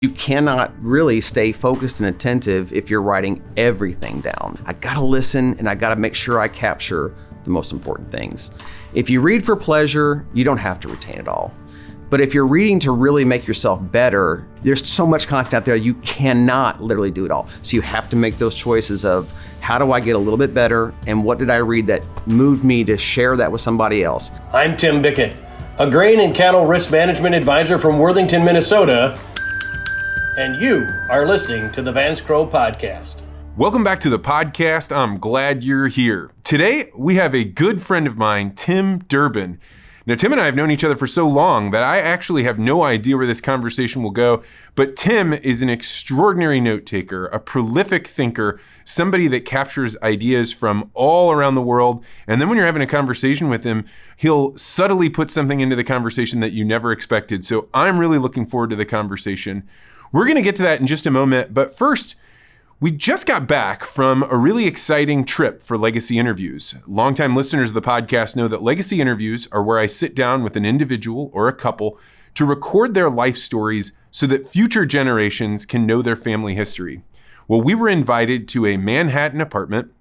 You cannot really stay focused and attentive if you're writing everything down. I gotta listen and I gotta make sure I capture the most important things. If you read for pleasure, you don't have to retain it all. But if you're reading to really make yourself better, there's so much content out there, you cannot literally do it all. So you have to make those choices of how do I get a little bit better and what did I read that moved me to share that with somebody else. I'm Tim Bickett, a grain and cattle risk management advisor from Worthington, Minnesota. And you are listening to the Vance Crowe podcast. Welcome back to the podcast. I'm glad you're here. Today, we have a good friend of mine, Tim Durbin. Now, Tim and I have known each other for so long that I actually have no idea where this conversation will go, but Tim is an extraordinary note taker, a prolific thinker, somebody that captures ideas from all around the world. And then when you're having a conversation with him, he'll subtly put something into the conversation that you never expected. So I'm really looking forward to the conversation. We're going to get to that in just a moment, but first, we just got back from a really exciting trip for Legacy Interviews. Longtime listeners of the podcast know that Legacy Interviews are where I sit down with an individual or a couple to record their life stories so that future generations can know their family history. Well, we were invited to a Manhattan apartment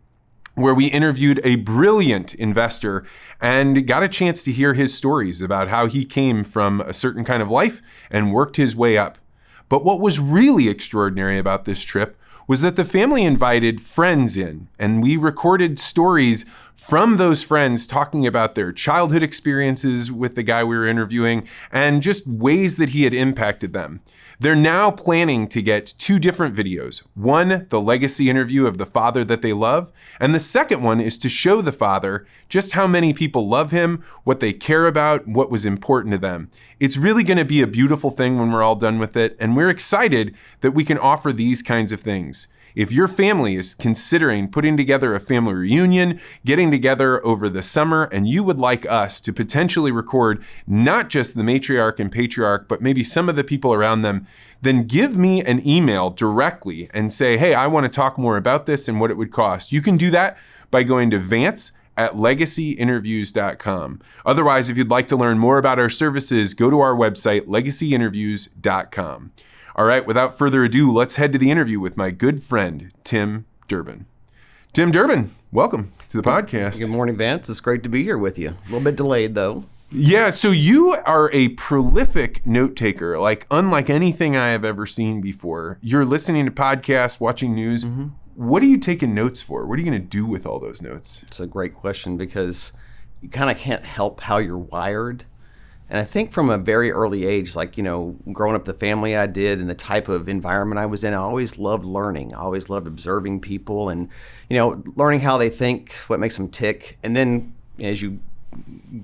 where we interviewed a brilliant investor and got a chance to hear his stories about how he came from a certain kind of life and worked his way up. But what was really extraordinary about this trip was that the family invited friends in, and we recorded stories from those friends talking about their childhood experiences with the guy we were interviewing and just ways that he had impacted them. They're now planning to get two different videos. One, the legacy interview of the father that they love, and the second one is to show the father just how many people love him, what they care about, what was important to them. It's really going to be a beautiful thing when we're all done with it, and we're excited that we can offer these kinds of things. If your family is considering putting together a family reunion, getting together over the summer, and you would like us to potentially record not just the matriarch and patriarch, but maybe some of the people around them, then give me an email directly and say, hey, I want to talk more about this and what it would cost. You can do that by going to Vance@legacyinterviews.com. Otherwise, if you'd like to learn more about our services, go to our website, legacyinterviews.com. All right, without further ado, let's head to the interview with my good friend, Tim Durbin. Tim Durbin, welcome to the podcast. Good morning, Vance. It's great to be here with you. A little bit delayed, though. Yeah, so you are a prolific note taker, like unlike anything I have ever seen before. You're listening to podcasts, watching news. Mm-hmm. What are you taking notes for? What are you going to do with all those notes? It's a great question because you kind of can't help how you're wired. And I think from a very early age, like, growing up the family I did and the type of environment I was in, I always loved learning. I always loved observing people and, learning how they think, what makes them tick. And then as you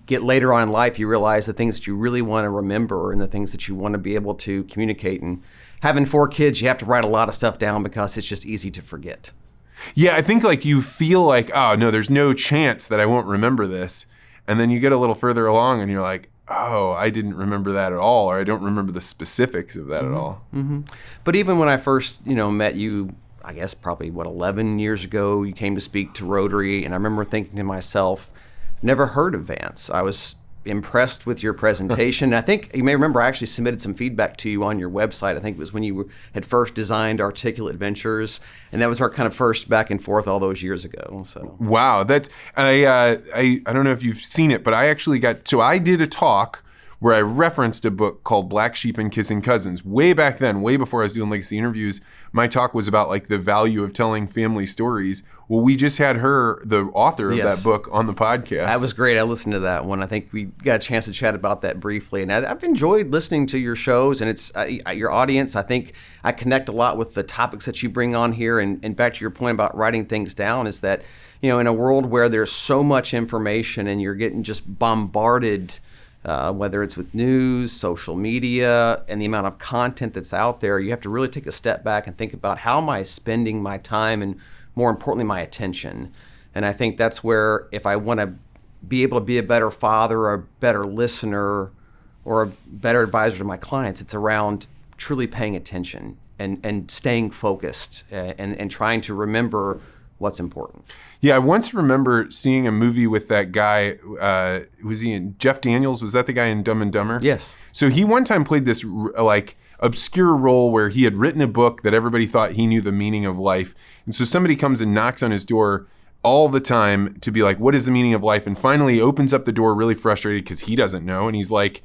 get later on in life, you realize the things that you really want to remember and the things that you want to be able to communicate. And having 4 kids, you have to write a lot of stuff down because it's just easy to forget. Yeah, I think you feel like, oh, no, there's no chance that I won't remember this. And then you get a little further along and you're like, oh, I didn't remember that at all, or I don't remember the specifics of that at all. Mm-hmm. But even when I first, met you, I guess probably, 11 years ago, you came to speak to Rotary, and I remember thinking to myself, never heard of Vance. I was impressed with your presentation. I think you may remember I actually submitted some feedback to you on your website. I think it was when you had first designed Articulate Ventures, and that was our kind of first back and forth all those years ago. So wow, that's I don't know if you've seen it, but I did a talk where I referenced a book called Black Sheep and Kissing Cousins. Way back then, way before I was doing Legacy Interviews, my talk was about the value of telling family stories. Well, we just had her, the author of that book, on the podcast. That was great. I listened to that one. I think we got a chance to chat about that briefly. And I've enjoyed listening to your shows and it's your audience. I think I connect a lot with the topics that you bring on here. And back to your point about writing things down is that, in a world where there's so much information and you're getting just bombarded, whether it's with news, social media, and the amount of content that's out there, you have to really take a step back and think about how am I spending my time and, more importantly, my attention. And I think that's where if I want to be able to be a better father or a better listener or a better advisor to my clients, it's around truly paying attention and staying focused and trying to remember what's important. Yeah, I once remember seeing a movie with that guy, was he in Jeff Daniels? Was that the guy in Dumb and Dumber? Yes. So he one time played this obscure role where he had written a book that everybody thought he knew the meaning of life. And so somebody comes and knocks on his door all the time to be like, what is the meaning of life? And finally he opens up the door really frustrated because he doesn't know. And he's like,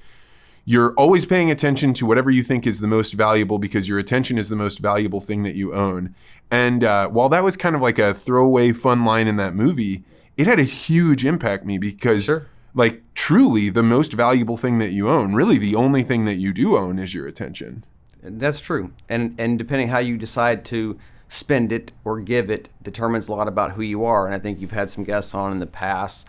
you're always paying attention to whatever you think is the most valuable because your attention is the most valuable thing that you own. And while that was kind of like a throwaway fun line in that movie, it had a huge impact on me because like truly the most valuable thing that you own, really the only thing that you do own is your attention. That's true. And depending how you decide to spend it or give it determines a lot about who you are. And I think you've had some guests on in the past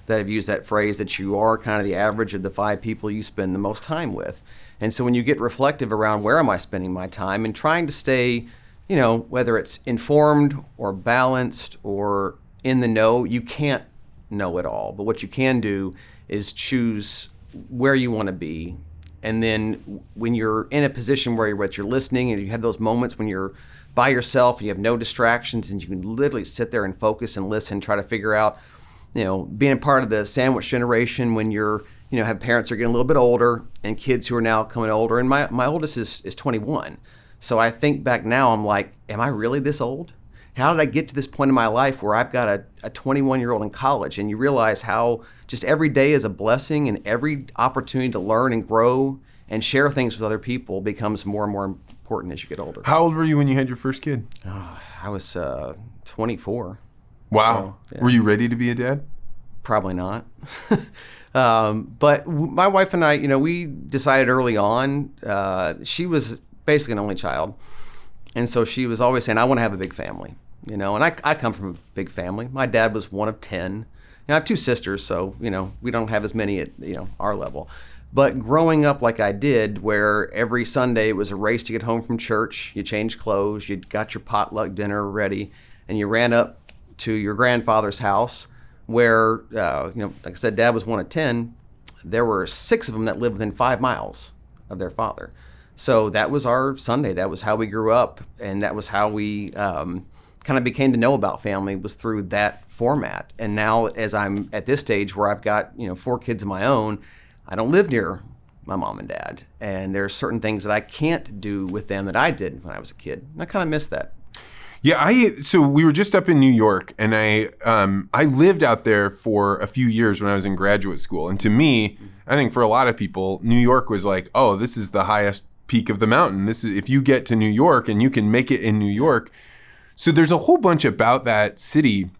that have used that phrase that you are kind of the average of the 5 people you spend the most time with. And so when you get reflective around where am I spending my time and trying to stay, whether it's informed or balanced or in the know, you can't know it all. But what you can do is choose where you want to be. And then when you're in a position where you're listening and you have those moments when you're by yourself and you have no distractions and you can literally sit there and focus and listen, try to figure out, being a part of the sandwich generation when you're, have parents who are getting a little bit older and kids who are now coming older. And my oldest is 21. So I think back now, I'm like, am I really this old? How did I get to this point in my life where I've got a 21-year-old in college? And you realize how just every day is a blessing and every opportunity to learn and grow and share things with other people becomes more and more important as you get older. How old were you when you had your first kid? I was 24. Wow. So, yeah. Were you ready to be a dad? Probably not. But my wife and I, we decided early on, she was basically an only child. And so she was always saying, I want to have a big family, and I come from a big family. My dad was one of 10. I have 2 sisters, so, we don't have as many at, our level. But growing up like I did, where every Sunday it was a race to get home from church, you changed clothes, you got your potluck dinner ready, and you ran up to your grandfather's house where, like I said, Dad was one of 10. There were 6 of them that lived within 5 miles of their father. So that was our Sunday. That was how we grew up, and that was how we kind of became to know about family, was through that format. And now as I'm at this stage where I've got 4 kids of my own, I don't live near my mom and dad. And there's certain things that I can't do with them that I did when I was a kid. And I kind of miss that. Yeah, so we were just up in New York, and I lived out there for a few years when I was in graduate school. And to me, I think for a lot of people, New York was like, oh, this is the highest peak of the mountain. This is if you get to New York and you can make it in New York. So there's a whole bunch about that city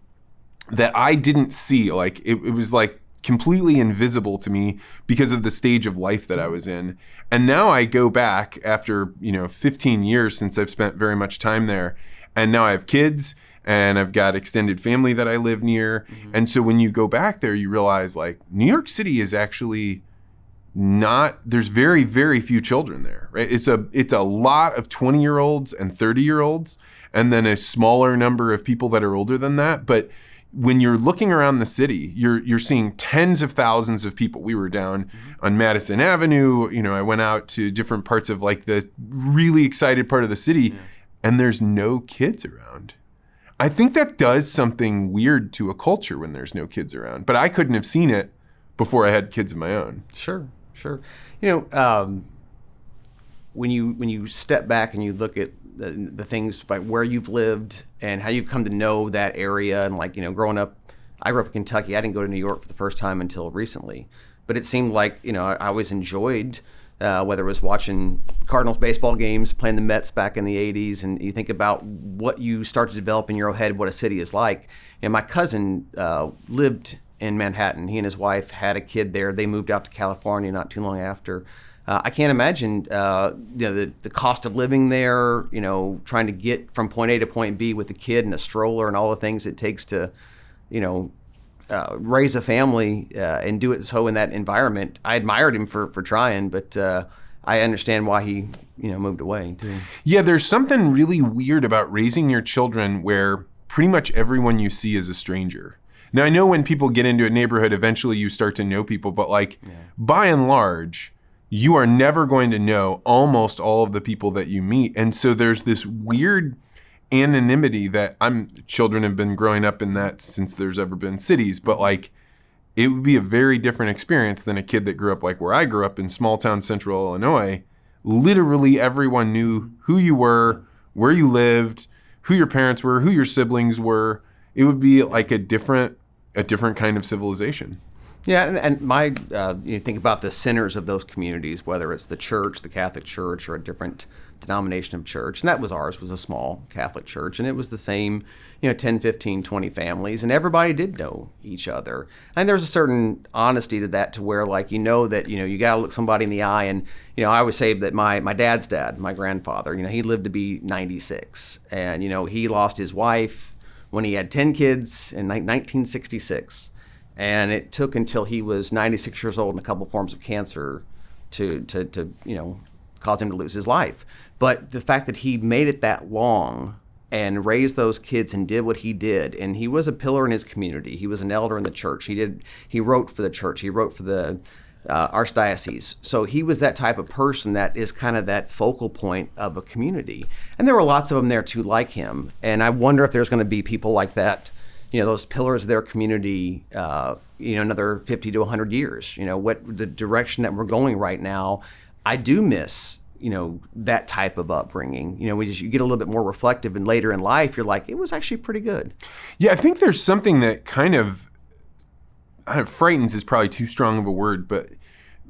that I didn't see. Like it was like completely invisible to me because of the stage of life that I was in. And now I go back after 15 years since I've spent very much time there. And now I have kids and I've got extended family that I live near. Mm-hmm. And so when you go back there, you realize like New York City is actually there's very, very few children there, right? It's a lot of 20-year-olds and 30-year-olds and then a smaller number of people that are older than that. But when you're looking around the city, you're seeing tens of thousands of people. We were down on Madison Avenue. I went out to different parts of like the really excited part of the city. Yeah. And there's no kids around. I think that does something weird to a culture when there's no kids around. But I couldn't have seen it before I had kids of my own. Sure. When you step back and you look at the things by where you've lived and how you've come to know that area, and like growing up, I grew up in Kentucky. I didn't go to New York for the first time until recently. But it seemed like I always enjoyed. Whether it was watching Cardinals baseball games, playing the Mets back in the 80s, and you think about what you start to develop in your own head, what a city is like. And my cousin lived in Manhattan. He and his wife had a kid there. They moved out to California not too long after. I can't imagine the cost of living there, trying to get from point A to point B with a kid and a stroller and all the things it takes to, raise a family and do it so in that environment. I admired him for trying, but I understand why he moved away too. Yeah, there's something really weird about raising your children where pretty much everyone you see is a stranger. Now, I know when people get into a neighborhood, eventually you start to know people, but by and large, you are never going to know almost all of the people that you meet. And so there's this weird anonymity that children have been growing up in that since there's ever been cities, but like it would be a very different experience than a kid that grew up like where I grew up in small town central Illinois, literally everyone knew who you were, where you lived, who your parents were, who your siblings were. It would be like a different kind of civilization. Yeah, and you think about the centers of those communities, whether it's the church, the Catholic Church, or a different denomination of church, and that was ours, was a small Catholic church, and it was the same, 10, 15, 20 families, and everybody did know each other. And there's a certain honesty to that, to where, like, that, you got to look somebody in the eye. And, I always say that my dad's dad, my grandfather, he lived to be 96, and, he lost his wife when he had 10 kids in 1966. And it took until he was 96 years old and a couple forms of cancer to cause him to lose his life. But the fact that he made it that long and raised those kids and did what he did, and he was a pillar in his community. He was an elder in the church. He wrote for the church. He wrote for the archdiocese. So he was that type of person that is kind of that focal point of a community. And there were lots of them there too, like him. And I wonder if there's going to be people like that, those pillars of their community, another 50 to 100 years. What the direction that we're going right now, I do miss, that type of upbringing. You get a little bit more reflective, and later in life, you're like, it was actually pretty good. Yeah, I think there's something that kind of frightens is probably too strong of a word, but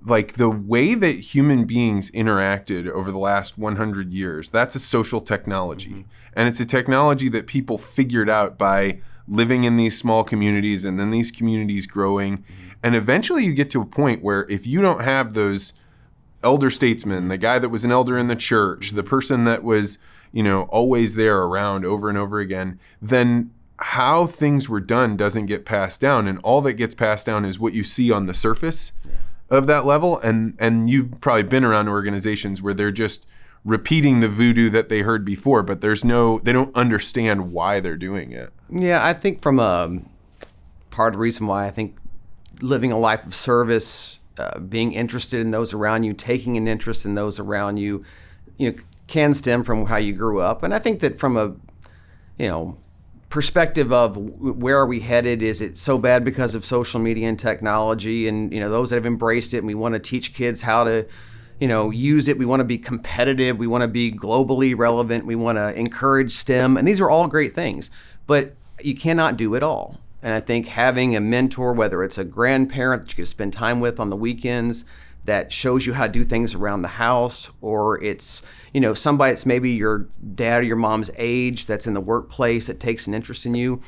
like the way that human beings interacted over the last 100 years, that's a social technology. Mm-hmm. And it's a technology that people figured out by living in these small communities, and then these communities growing. Mm-hmm. And eventually you get to a point where if you don't have those elder statesmen, the guy that was an elder in the church, the person that was, always there around over and over again, then how things were done doesn't get passed down. And all that gets passed down is what you see on the surface of that level. And you've probably been around organizations where they're just repeating the voodoo that they heard before, but they don't understand why they're doing it. Yeah, I think from part of the reason why I think living a life of service, being interested in those around you, taking an interest in those around you, can stem from how you grew up. And I think that from a, perspective of where are we headed, is it so bad because of social media and technology, and, those that have embraced it, and we want to teach kids how to, use it. We want to be competitive. We want to be globally relevant. We want to encourage STEM. And these are all great things, but you cannot do it all. And I think having a mentor, whether it's a grandparent that you can spend time with on the weekends, that shows you how to do things around the house, or it's, somebody that's maybe your dad or your mom's age that's in the workplace that takes an interest in you.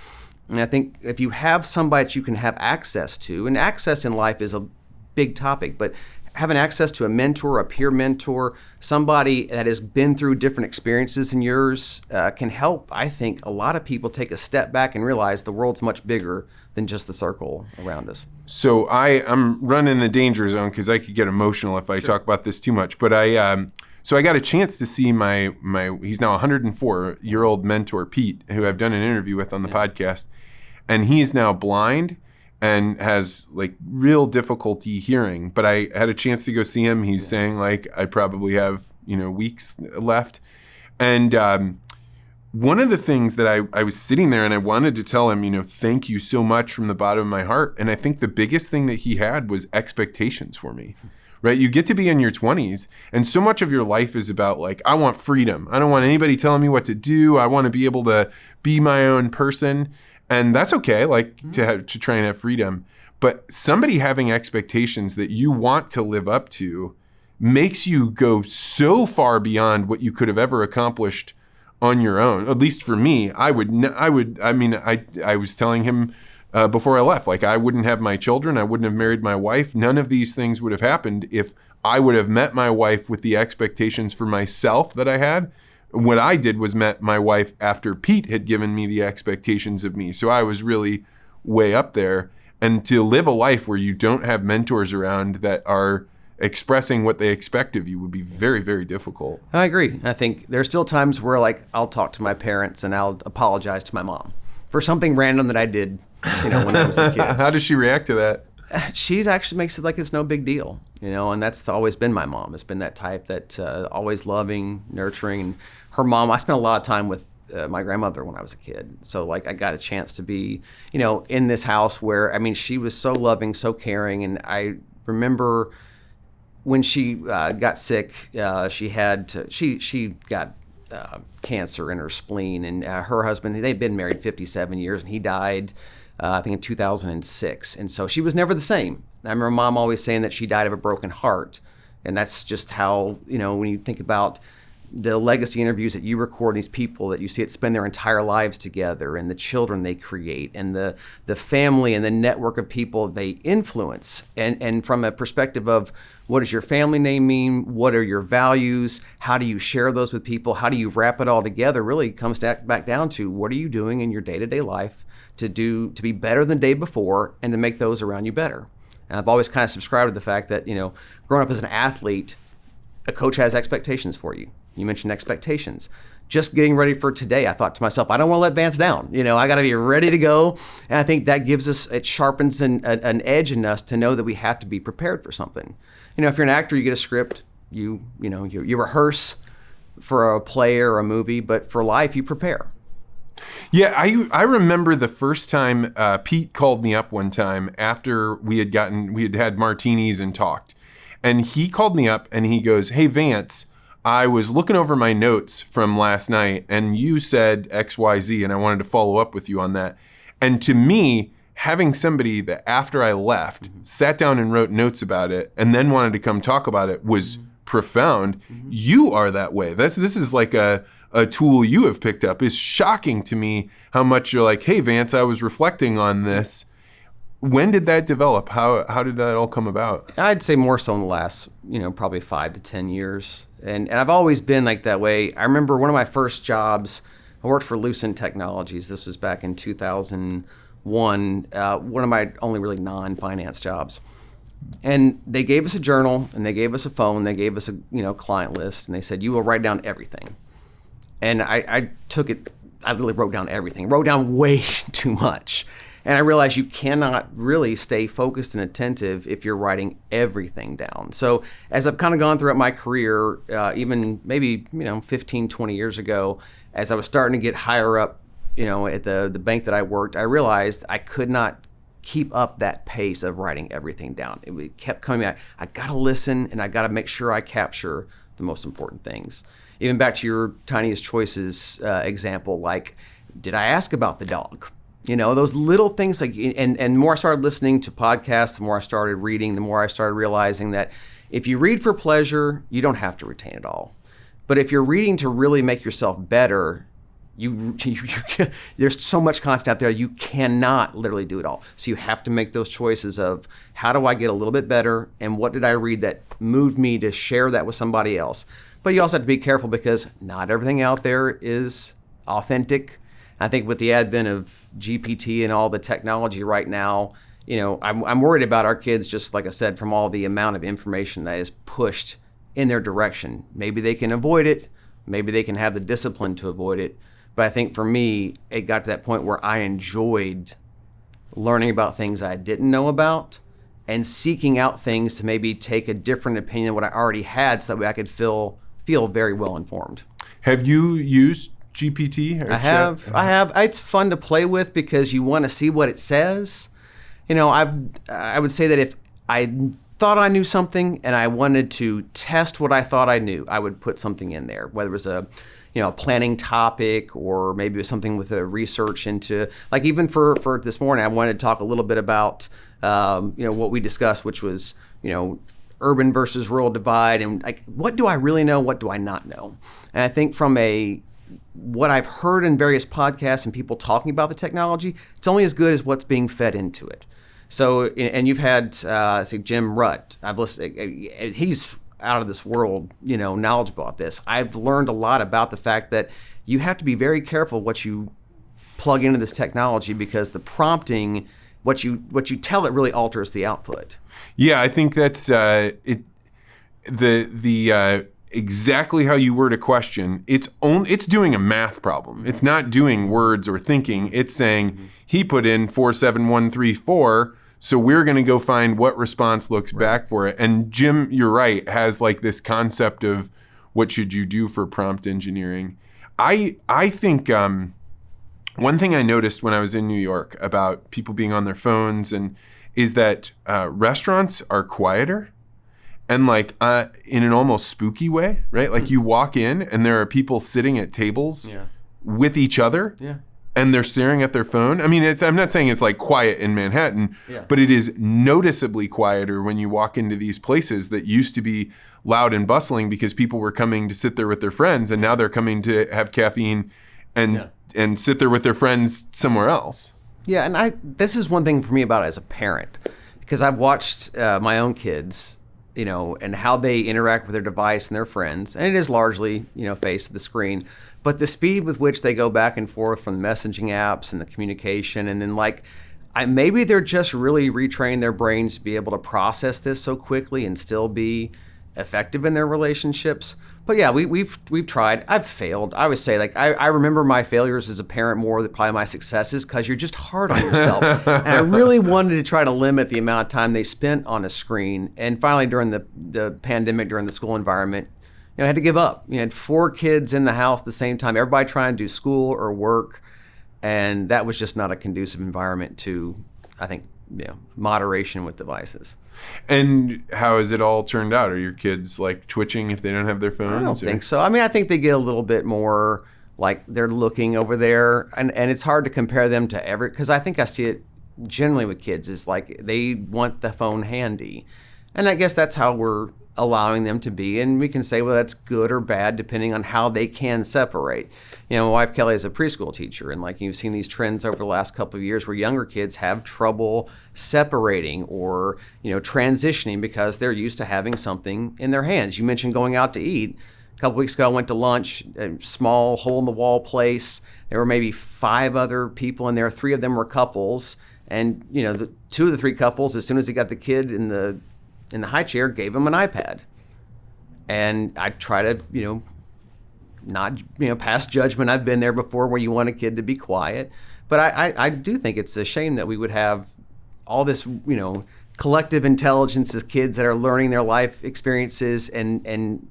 And I think if you have somebody that you can have access to, and access in life is a big topic, but having access to a mentor, a peer mentor, somebody that has been through different experiences than yours, can help, I think, a lot of people take a step back and realize the world's much bigger than just the circle around us. So I'm running the danger zone because I could get emotional if I talk about this too much. But I got a chance to see my he's now 104-year-old mentor, Pete, who I've done an interview with on the podcast. And he's now blind and has like real difficulty hearing. But I had a chance to go see him. He's saying like, I probably have, weeks left. And one of the things that I was sitting there and I wanted to tell him, thank you so much from the bottom of my heart. And I think the biggest thing that he had was expectations for me, right? You get to be in your 20s and so much of your life is about like, I want freedom. I don't want anybody telling me what to do. I want to be able to be my own person. And that's okay, like to try and have freedom. But somebody having expectations that you want to live up to makes you go so far beyond what you could have ever accomplished on your own. At least for me, I was telling him before I left, like I wouldn't have my children, I wouldn't have married my wife. None of these things would have happened if I would have met my wife with the expectations for myself that I had. What I did was met my wife after Pete had given me the expectations of me. So I was really way up there. And to live a life where you don't have mentors around that are expressing what they expect of you would be very, very difficult. I agree. I think there's still times where like I'll talk to my parents and I'll apologize to my mom for something random that I did, when I was a kid. How does she react to that? She's actually makes it like it's no big deal, and that's always been my mom. It's been that type that always loving, nurturing. And her mom, I spent a lot of time with my grandmother when I was a kid. So like I got a chance to be, in this house where, she was so loving, so caring. And I remember when she got sick, she got cancer in her spleen, and her husband, they'd been married 57 years, and he died, I think in 2006. And so she was never the same. I remember Mom always saying that she died of a broken heart. And that's just how, when you think about the legacy interviews that you record, these people that you see it spend their entire lives together, and the children they create, and the family and the network of people they influence. And from a perspective of what does your family name mean? What are your values? How do you share those with people? How do you wrap it all together? Really comes back down to what are you doing in your day-to-day life to be better than the day before and to make those around you better. And I've always kind of subscribed to the fact that, growing up as an athlete, a coach has expectations for you. You mentioned expectations. Just getting ready for today, I thought to myself, I don't want to let Vance down. I got to be ready to go. And I think that gives us, it sharpens an edge in us to know that we have to be prepared for something. If you're an actor, you get a script, you rehearse for a play or a movie, but for life, you prepare. Yeah, I remember the first time Pete called me up one time after we had had martinis and talked. And he called me up and he goes, "Hey, Vance, I was looking over my notes from last night and you said XYZ and I wanted to follow up with you on that." And to me, having somebody that after I left sat down and wrote notes about it and then wanted to come talk about it was profound. You are that way. This is like a tool you have picked up. Is shocking to me how much you're like, "Hey, Vance, I was reflecting on this." When did that develop? How did that all come about? I'd say more so in the last, probably 5 to 10 years. And I've always been like that way. I remember one of my first jobs, I worked for Lucent Technologies. This was back in 2001, one of my only really non-finance jobs. And they gave us a journal, and they gave us a phone, they gave us a client list, and they said, "You will write down everything." And I took it, I literally wrote down everything, wrote down way too much. And I realized you cannot really stay focused and attentive if you're writing everything down. So as I've kind of gone throughout my career, even maybe 15, 20 years ago, as I was starting to get higher up, at the bank that I worked, I realized I could not keep up that pace of writing everything down. It kept coming back. I got to listen, and I got to make sure I capture the most important things. Even back to your tiniest choices example, like, did I ask about the dog? Those little things, like, and the more I started listening to podcasts, the more I started reading, the more I started realizing that if you read for pleasure, you don't have to retain it all. But if you're reading to really make yourself better, there's so much content out there, you cannot literally do it all. So you have to make those choices of how do I get a little bit better, and what did I read that moved me to share that with somebody else. But you also have to be careful because not everything out there is authentic. I think with the advent of GPT and all the technology right now, I'm worried about our kids, just like I said, from all the amount of information that is pushed in their direction. Maybe they can avoid it. Maybe they can have the discipline to avoid it. But I think for me, it got to that point where I enjoyed learning about things I didn't know about and seeking out things to maybe take a different opinion than what I already had so that way I could feel very well informed. Have you used GPT? I have. It's fun to play with because you want to see what it says. I would say that if I thought I knew something and I wanted to test what I thought I knew, I would put something in there, whether it was a planning topic or maybe it was something with a research into, like even for this morning, I wanted to talk a little bit about, what we discussed, which was, urban versus rural divide, and like, what do I really know? What do I not know? And I think from what I've heard in various podcasts and people talking about the technology, it's only as good as what's being fed into it. So, and you've had, say, Jim Rutt. I've listened. He's out of this world, knowledgeable about this. I've learned a lot about the fact that you have to be very careful what you plug into this technology because the prompting, what you tell it really alters the output. Yeah, I think that's it. The exactly how you word a question. It's doing a math problem. It's not doing words or thinking. It's saying he put in 47134. So we're going to go find what response looks back for it. And Jim, you're right, has like this concept of what should you do for prompt engineering. I think one thing I noticed when I was in New York about people being on their phones is that restaurants are quieter. And like in an almost spooky way, right? Like you walk in and there are people sitting at tables with each other and they're staring at their phone. I mean, I'm not saying it's like quiet in Manhattan, but it is noticeably quieter when you walk into these places that used to be loud and bustling because people were coming to sit there with their friends, and now they're coming to have caffeine and sit there with their friends somewhere else. Yeah, and this is one thing for me about it as a parent, because I've watched my own kids, and how they interact with their device and their friends, and it is largely, face to the screen, but the speed with which they go back and forth from the messaging apps and the communication, and then maybe they're just really retraining their brains to be able to process this so quickly and still be effective in their relationships. But yeah, we've tried. I've failed. I would say I remember my failures as a parent more than probably my successes, because you're just hard on yourself. And I really wanted to try to limit the amount of time they spent on a screen. And finally, during the pandemic, during the school environment, I had to give up. You had 4 kids in the house at the same time, everybody trying to do school or work, and that was just not a conducive environment to, I think, moderation with devices. And how has it all turned out? Are your kids like twitching if they don't have their phones? I don't think so. I mean, I think they get a little bit more like they're looking over there, and it's hard to compare them to because I think I see it generally with kids is like they want the phone handy. And I guess that's how we're allowing them to be, and we can say, well, that's good or bad depending on how they can separate. My wife Kelly is a preschool teacher, and you've seen these trends over the last couple of years where younger kids have trouble separating or transitioning because they're used to having something in their hands. You mentioned going out to eat. A couple weeks ago, I went to lunch, a small hole-in-the-wall place. There were maybe 5 other people in there. 3 of them were couples, and 2 of the 3 couples, as soon as they got the kid in the high chair, gave him an iPad. And I try to, not, pass judgment. I've been there before where you want a kid to be quiet. But I do think it's a shame that we would have all this, collective intelligence as kids that are learning their life experiences and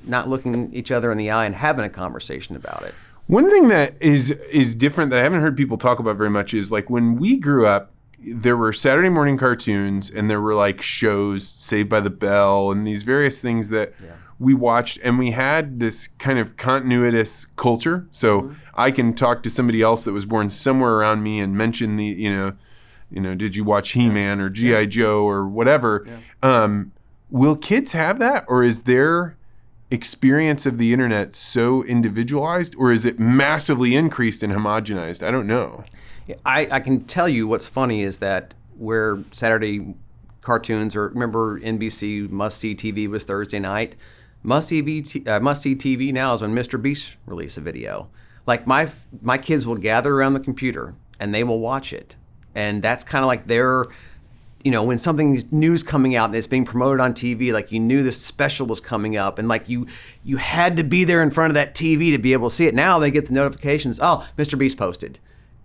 not looking each other in the eye and having a conversation about it. One thing that is different that I haven't heard people talk about very much is when we grew up, there were Saturday morning cartoons and there were shows, Saved by the Bell, and these various things that we watched, and we had this kind of continuous culture. So I can talk to somebody else that was born somewhere around me and mention did you watch He-Man or G.I. Joe or whatever? Will kids have that, or is their experience of the internet so individualized, or is it massively increased and homogenized? I don't know. I can tell you what's funny is that where Saturday cartoons, or remember NBC must-see TV was Thursday night, must-see TV now is when Mr. Beast released a video. My kids will gather around the computer and they will watch it. And that's kind of like their, when something's new's coming out and it's being promoted on TV, you knew this special was coming up, and you had to be there in front of that TV to be able to see it. Now they get the notifications, oh, Mr. Beast posted.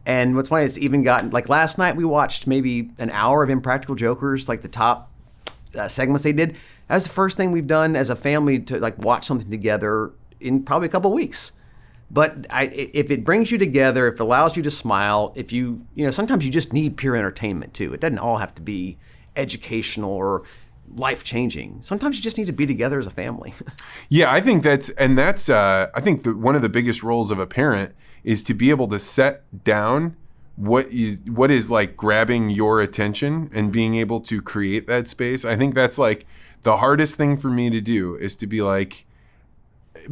And what's funny, it's even gotten, last night we watched maybe an hour of Impractical Jokers, the top segments they did. That was the first thing we've done as a family to watch something together in probably a couple of weeks. But if it brings you together, if it allows you to smile, if sometimes you just need pure entertainment too. It doesn't all have to be educational or life-changing. Sometimes you just need to be together as a family. Yeah, I think I think one of the biggest roles of a parent is to be able to set down what is grabbing your attention and being able to create that space. I think that's the hardest thing for me to do, is to be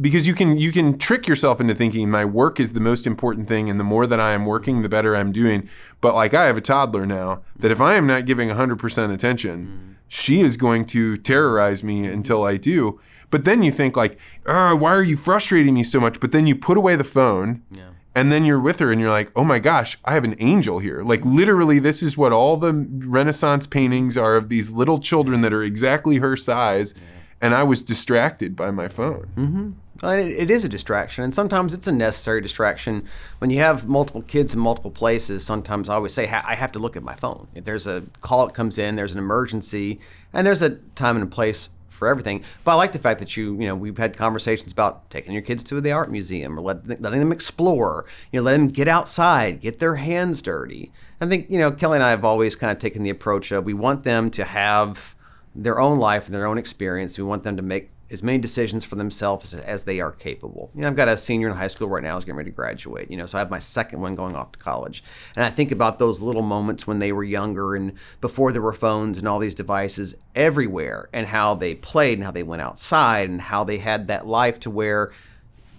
because you can trick yourself into thinking my work is the most important thing, and the more that I am working, the better I'm doing. But I have a toddler now that if I am not giving 100% attention, she is going to terrorize me until I do. But then you think why are you frustrating me so much? But then you put away the phone. Yeah. And then you're with her and you're like, oh my gosh, I have an angel here. Literally, this is what all the Renaissance paintings are of these little children that are exactly her size. Yeah. And I was distracted by my phone. Mm-hmm. Well, it is a distraction. And sometimes it's a necessary distraction. When you have multiple kids in multiple places, sometimes I always say, I have to look at my phone. If there's a call that comes in, there's an emergency, and there's a time and a place for everything. But I like the fact that we've had conversations about taking your kids to the art museum, or letting them explore, let them get outside, get their hands dirty. I think, Kelly and I have always kind of taken the approach of we want them to have their own life and their own experience. We want them to make as many decisions for themselves as they are capable. I've got a senior in high school right now who's getting ready to graduate, so I have my second one going off to college. And I think about those little moments when they were younger and before there were phones and all these devices everywhere, and how they played and how they went outside and how they had that life to where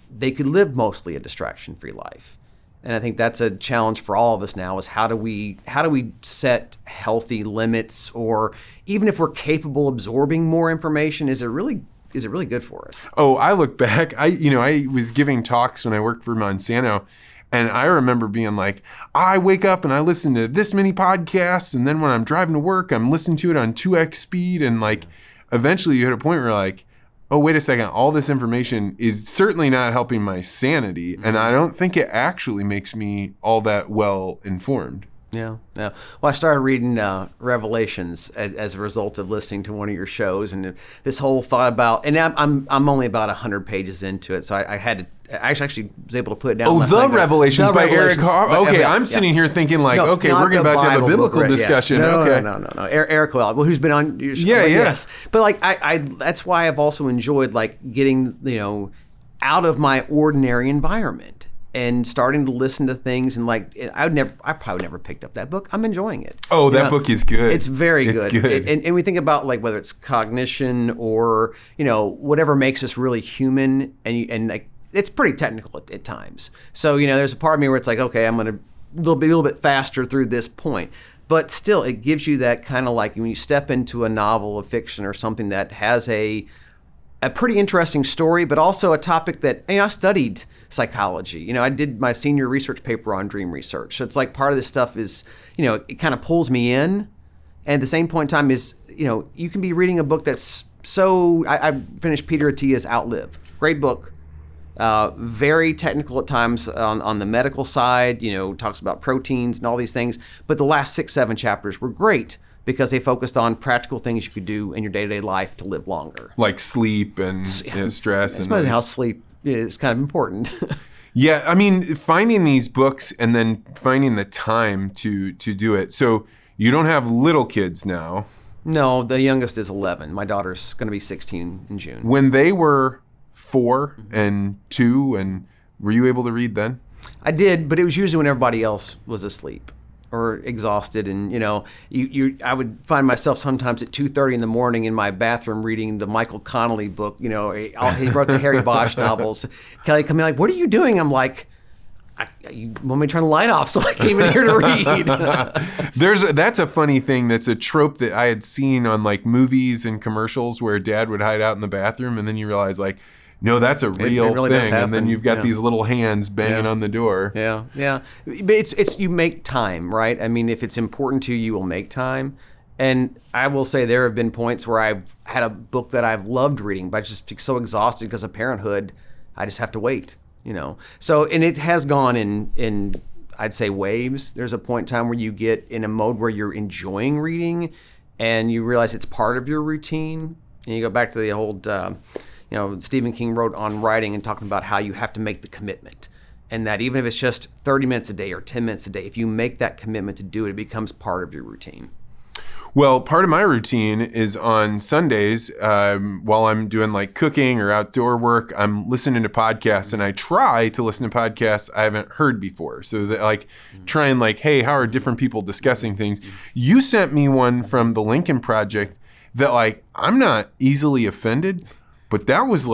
they could live mostly a distraction-free life. And I think that's a challenge for all of us now, is how do we set healthy limits, or even if we're capable of absorbing more information, is it really good for us? Oh, I look back, I was giving talks when I worked for Monsanto, and I remember being like, I wake up and I listen to this many podcasts, and then when I'm driving to work, I'm listening to it on 2x speed, and like eventually you hit a point where you're like, oh, wait a second, all this information is certainly not helping my sanity, and I don't think it actually makes me all that well informed. Yeah. Well, I started reading Revelations as a result of listening to one of your shows, and this whole thought about, and I'm only about 100 pages into it, so I actually was able to put it down. Oh, the Revelations by Eric Howell. Okay, I'm sitting here thinking like, okay, we're about to have a biblical discussion. Yes. Okay. No. Eric Howell, who's been on your show. Yeah. Yes. But like, I that's why I've also enjoyed like getting, out of my ordinary environment and starting to listen to things, and like I probably never picked up that book. I'm enjoying it. Oh, that book is good. It's very good. It's good. And we think about like whether it's cognition or whatever makes us really human, and like it's pretty technical at times. So there's a part of me where it's like, okay, I'm gonna be a little bit faster through this point. But still, it gives you that kind of like when you step into a novel of fiction or something that has a pretty interesting story, but also a topic that I studied psychology. I did my senior research paper on dream research. So it's like part of this stuff is, it kind of pulls me in. And at the same point in time is, you can be reading a book that's so, I finished Peter Attia's Outlive. Great book. Very technical at times on the medical side, talks about proteins and all these things. But the last 6-7 chapters were great because they focused on practical things you could do in your day-to-day life to live longer. Like sleep and stress. It's amazing how sleep is kind of important. Yeah, I mean, finding these books and then finding the time to do it. So you don't have little kids now. No, the youngest is 11. My daughter's going to be 16 in June. When they were 4 and 2, and were you able to read then? I did, but it was usually when everybody else was asleep or exhausted, and I would find myself sometimes at 2:30 in the morning in my bathroom reading the Michael Connelly book. He wrote the Harry Bosch novels. Kelly come in like, "What are you doing?" I'm like, "You want me to turn the light off?" So I came in here to read. That's a funny thing. That's a trope that I had seen on like movies and commercials where Dad would hide out in the bathroom, and then you realize like, no, that's a real it really thing, and then you've got these little hands banging on the door. Yeah. But it's you make time, right? I mean, if it's important to you, you will make time. And I will say there have been points where I've had a book that I've loved reading, but I just so exhausted because of parenthood, I just have to wait. So, and it has gone in I'd say waves. There's a point in time where you get in a mode where you're enjoying reading, and you realize it's part of your routine, and you go back to the old. Stephen King wrote on writing and talking about how you have to make the commitment, and that even if it's just 30 minutes a day or 10 minutes a day, if you make that commitment to do it, it becomes part of your routine. Well, part of my routine is on Sundays, while I'm doing like cooking or outdoor work, I'm listening to podcasts, and I try to listen to podcasts I haven't heard before. So that like try and like, hey, how are different people discussing things? You sent me one from the Lincoln Project that like, I'm not easily offended, but that was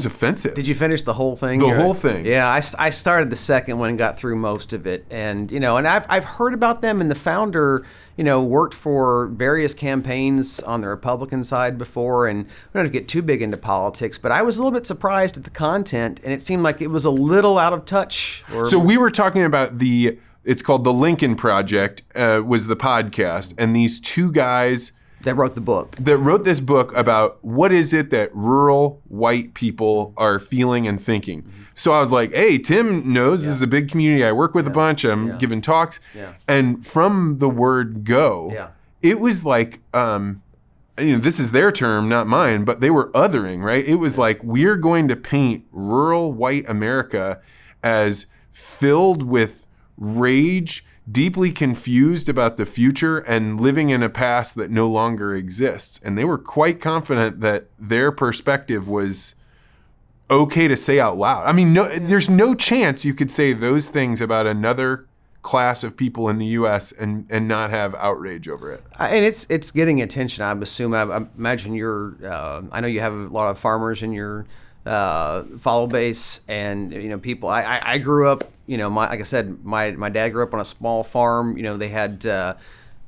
offensive. Did you finish the whole thing? The whole thing. Yeah, I started the second one and got through most of it, and and I've heard about them, and the founder worked for various campaigns on the Republican side before, and we don't have to get too big into politics, but I was a little bit surprised at the content, and it seemed like it was a little out of touch. So we were talking about it's called the Lincoln Project, was the podcast, and these two guys that wrote the book. That wrote this book about what is it that rural white people are feeling and thinking. Mm-hmm. So I was like, hey, Tim knows this is a big community. I work with a bunch. I'm giving talks. Yeah. And from the word go, it was like, this is their term, not mine, but they were othering, right? It was like, we're going to paint rural white America as filled with rage, deeply confused about the future and living in a past that no longer exists. And they were quite confident that their perspective was okay to say out loud. I mean, there's no chance you could say those things about another class of people in the U.S. and not have outrage over it. And it's getting attention. I imagine I know you have a lot of farmers in your follow base, and people. I grew up. Like I said, my dad grew up on a small farm. They had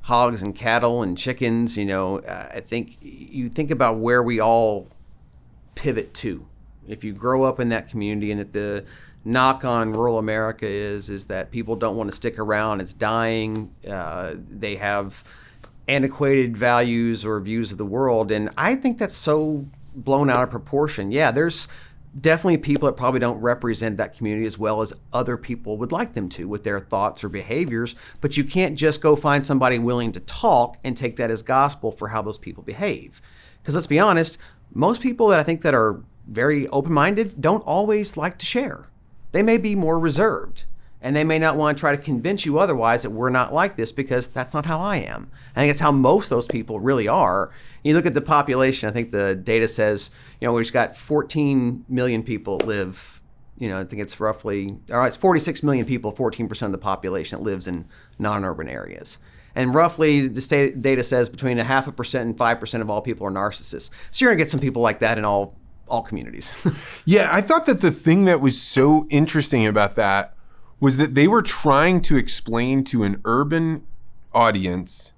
hogs and cattle and chickens. I think you think about where we all pivot to. If you grow up in that community, and that the knock on rural America is that people don't want to stick around. It's dying. They have antiquated values or views of the world, and I think that's so blown out of proportion. Yeah, there's definitely people that probably don't represent that community as well as other people would like them to with their thoughts or behaviors, but you can't just go find somebody willing to talk and take that as gospel for how those people behave. Because let's be honest, most people that I think that are very open-minded don't always like to share. They may be more reserved, and they may not want to try to convince you otherwise that we're not like this, because that's not how I am. I think it's how most of those people really are. You look at the population, I think the data says, we've got 14 million people live, I think it's it's 46 million people, 14% of the population that lives in non-urban areas. And roughly the state data says between 0.5% and 5% of all people are narcissists. So you're gonna get some people like that in all communities. Yeah, I thought that the thing that was so interesting about that was that they were trying to explain to an urban audience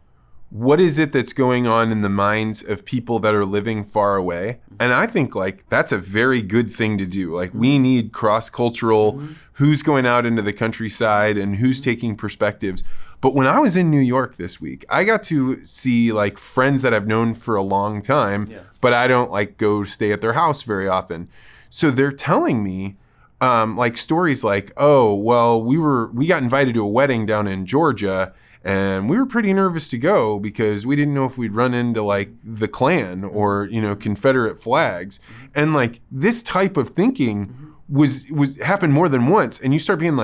what is it that's going on in the minds of people that are living far away. And I think that's a very good thing to do. We need cross-cultural, who's going out into the countryside and who's taking perspectives. But when I was in New York this week, I got to see friends that I've known for a long time, but I don't go stay at their house very often. So they're telling me stories oh, well, we got invited to a wedding down in Georgia, and we were pretty nervous to go because we didn't know if we'd run into the Klan or Confederate flags. And this type of thinking was happened more than once. And you start being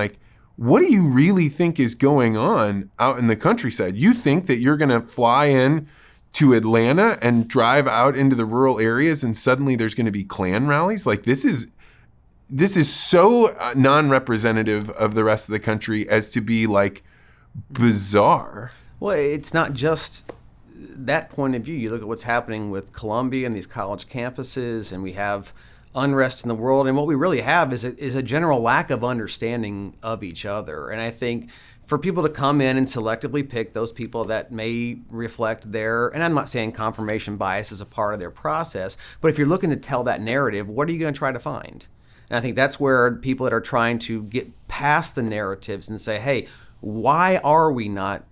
what do you really think is going on out in the countryside? You think that you're going to fly in to Atlanta and drive out into the rural areas and suddenly there's going to be Klan rallies? This is so non-representative of the rest of the country as to be bizarre. Well, it's not just that point of view. You look at what's happening with Columbia and these college campuses, and we have unrest in the world, and what we really have is a general lack of understanding of each other. And I think for people to come in and selectively pick those people that may reflect their, and I'm not saying confirmation bias is a part of their process, but if you're looking to tell that narrative, what are you going to try to find? And I think that's where people that are trying to get past the narratives and say, hey, why are we not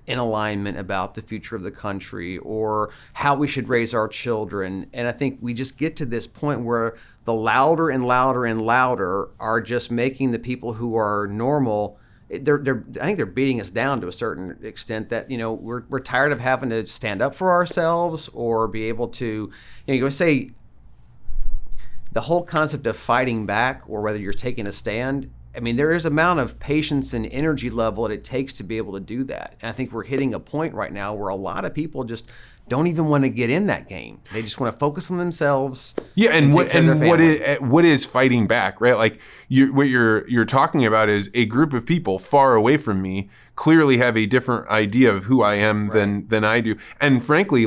in alignment about the future of the country or how we should raise our children? And I think we just get to this point where the louder and louder and louder are just making the people who are normal, I think they're beating us down to a certain extent that, we're tired of having to stand up for ourselves or be able to, you say the whole concept of fighting back or whether you're taking a stand. I mean, there is an amount of patience and energy level that it takes to be able to do that. And I think we're hitting a point right now where a lot of people just don't even want to get in that game. They just want to focus on themselves. Yeah, and what is fighting back, right? What you're talking about is a group of people far away from me clearly have a different idea of who I am than I do. And frankly,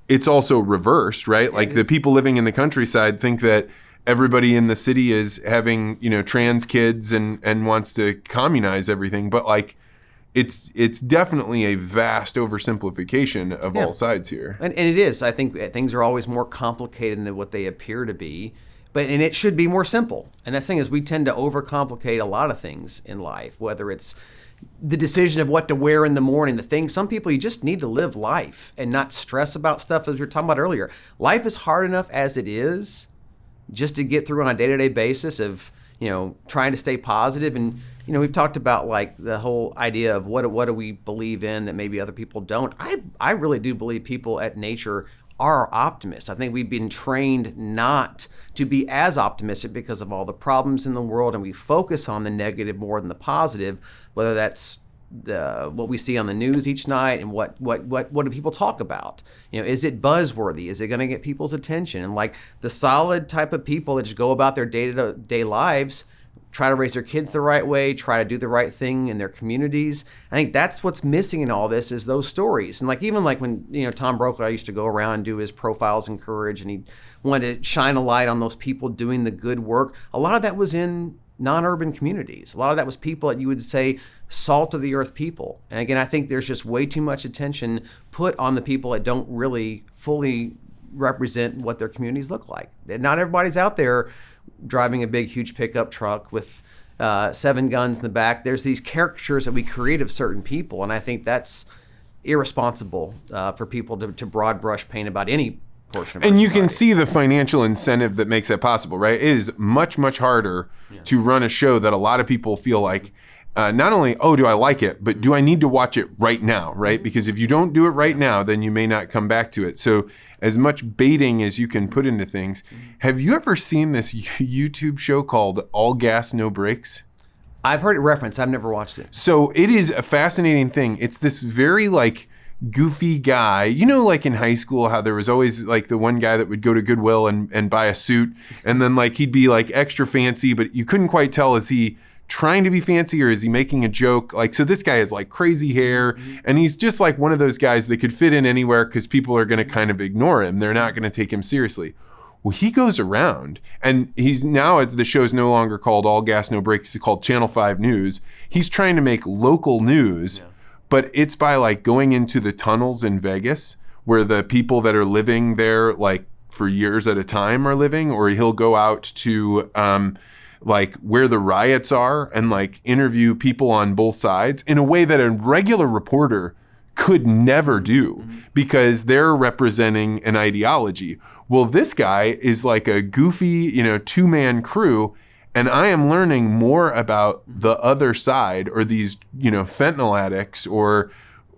it's also reversed, right? The people living in the countryside think that everybody in the city is having, trans kids and wants to communize everything. But it's definitely a vast oversimplification of all sides here. And it is. I think things are always more complicated than what they appear to be. And it should be more simple. And the thing is, we tend to overcomplicate a lot of things in life, whether it's the decision of what to wear in the morning, some people, you just need to live life and not stress about stuff, as we were talking about earlier. Life is hard enough as it is, just to get through on a day-to-day basis of, trying to stay positive. And, we've talked about the whole idea of what do we believe in that maybe other people don't. I really do believe people at nature are optimists. I think we've been trained not to be as optimistic because of all the problems in the world, and we focus on the negative more than the positive, whether that's what we see on the news each night, and what do people talk about? Is it buzzworthy? Is it going to get people's attention? And like the solid type of people that just go about their day-to-day lives, try to raise their kids the right way, try to do the right thing in their communities. I think that's what's missing in all this is those stories. And like even like when Tom Brokaw used to go around and do his profiles in courage, and he wanted to shine a light on those people doing the good work. A lot of that was in non-urban communities. A lot of that was people that you would say salt of the earth people. And again, I think there's just way too much attention put on the people that don't really fully represent what their communities look like. Not everybody's out there driving a big, huge pickup truck with 7 guns in the back. There's these caricatures that we create of certain people, and I think that's irresponsible for people to broad brush paint about any portion of our And you society. can see the financial incentive that makes that possible, right? It is much, much harder to run a show that a lot of people feel like, not only, do I like it, but do I need to watch it right now, right? Because if you don't do it right now, then you may not come back to it. So as much baiting as you can put into things. Have you ever seen this YouTube show called All Gas, No Brakes? I've heard it referenced. I've never watched it. So it is a fascinating thing. It's this very like goofy guy, like in high school, how there was always like the one guy that would go to Goodwill and buy a suit, and then like he'd be like extra fancy, but you couldn't quite tell, is he trying to be fancy or is he making a joke? Like, so this guy has like crazy hair, and he's just like one of those guys that could fit in anywhere because people are going to kind of ignore him. They're not going to take him seriously. Well, he goes around, and he's now, the show's no longer called All Gas, No Brakes. It's called Channel 5 News. He's trying to make local news, but it's by like going into the tunnels in Vegas where the people that are living there like for years at a time are living, or he'll go out to like where the riots are and like interview people on both sides in a way that a regular reporter could never do because they're representing an ideology. Well, this guy is like a goofy, 2-man crew, and I am learning more about the other side, or these, fentanyl addicts, or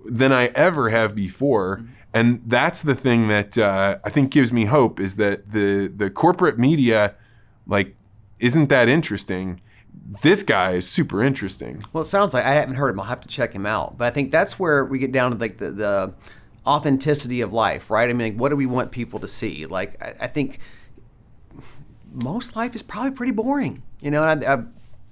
than I ever have before. And that's the thing that I think gives me hope, is that the corporate media, like, isn't that interesting. This guy is super interesting. Well, it sounds like I haven't heard him. I'll have to check him out. But I think that's where we get down to like the authenticity of life, right? I mean, like, what do we want people to see? Like, I think most life is probably pretty boring. And a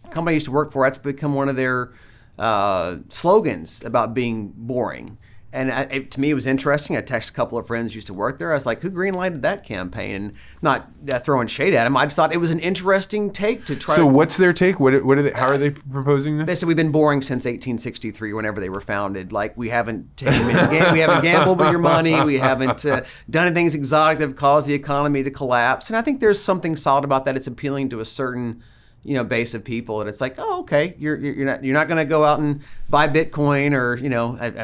company I used to work for, that's become one of their slogans about being boring. And to me, it was interesting. I texted a couple of friends who used to work there. I was like, who greenlighted that campaign? And not throwing shade at them. I just thought it was an interesting take to try. So what's their take? What are they? How are they proposing this? They said we've been boring since 1863, whenever they were founded. Like, we haven't taken we haven't gambled with your money. We haven't done anything exotic that have caused the economy to collapse. And I think there's something solid about that. It's appealing to a certain base of people, and it's like, oh, okay, you're not going to go out and buy Bitcoin, or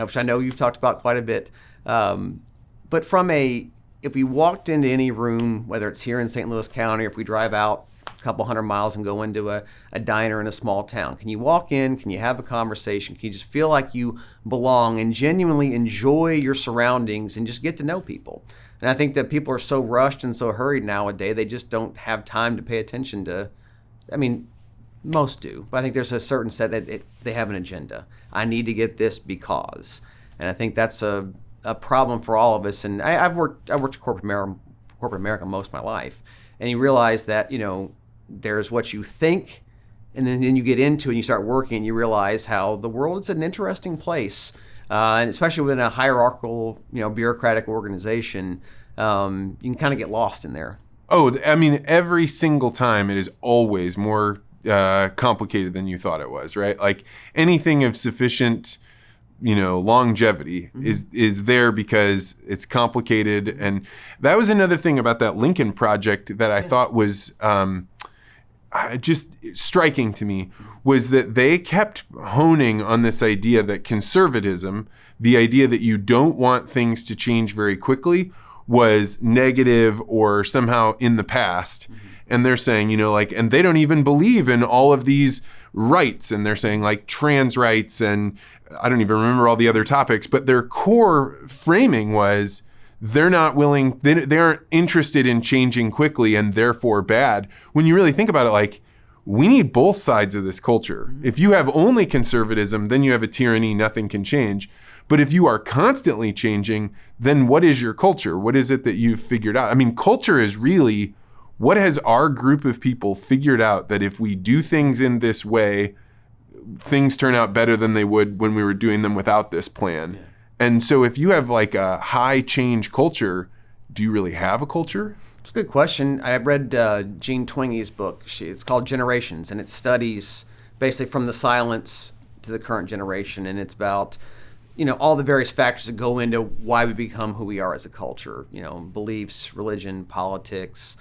which I know you've talked about quite a bit. But if we walked into any room, whether it's here in St. Louis County, or if we drive out a couple hundred miles and go into a diner in a small town, can you walk in? Can you have a conversation? Can you just feel like you belong and genuinely enjoy your surroundings and just get to know people? And I think that people are so rushed and so hurried nowadays, they just don't have time to pay attention to. I mean, most do, but I think there's a certain set that they have an agenda. I need to get this because, and I think that's a problem for all of us. And I've worked in corporate America most of my life, and you realize that there's what you think, and then you get into it and you start working, and you realize how the world is an interesting place, and especially within a hierarchical, bureaucratic organization, you can kind of get lost in there. Oh, I mean, every single time it is always more complicated than you thought it was, right? Like anything of sufficient, longevity is there because it's complicated. And that was another thing about that Lincoln Project that I thought was just striking to me, was that they kept honing on this idea that conservatism, the idea that you don't want things to change very quickly, was negative or somehow in the past. And they're saying, and they don't even believe in all of these rights. And they're saying like trans rights, and I don't even remember all the other topics, but their core framing was they're not willing, they aren't interested in changing quickly and therefore bad. When you really think about it, like, we need both sides of this culture. If you have only conservatism, then you have a tyranny, nothing can change. But if you are constantly changing, then what is your culture? What is it that you've figured out? I mean, culture is really, what has our group of people figured out that if we do things in this way, things turn out better than they would when we were doing them without this plan. Yeah. And so if you have like a high change culture, do you really have a culture? It's a good question. I read Jean Twengey's book. It's called Generations, and it studies basically from the silence to the current generation, and it's about all the various factors that go into why we become who we are as a culture. Beliefs, religion, politics,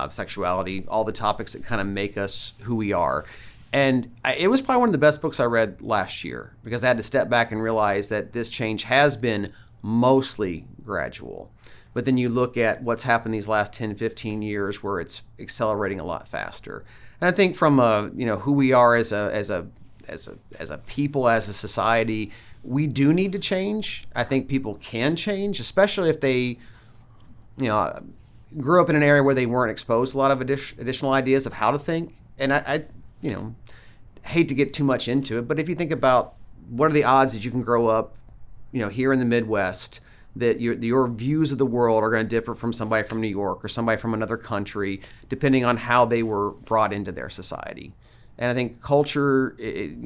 sexuality, all the topics that kind of make us who we are. And it was probably one of the best books I read last year, because I had to step back and realize that this change has been mostly gradual. But then you look at what's happened these last 10, 15 years where it's accelerating a lot faster. And I think from who we are as a people, as a society, we do need to change. I think people can change, especially if they, grew up in an area where they weren't exposed to a lot of additional ideas of how to think. And I hate to get too much into it, but if you think about what are the odds that you can grow up, here in the Midwest, that your views of the world are going to differ from somebody from New York or somebody from another country, depending on how they were brought into their society. And I think culture,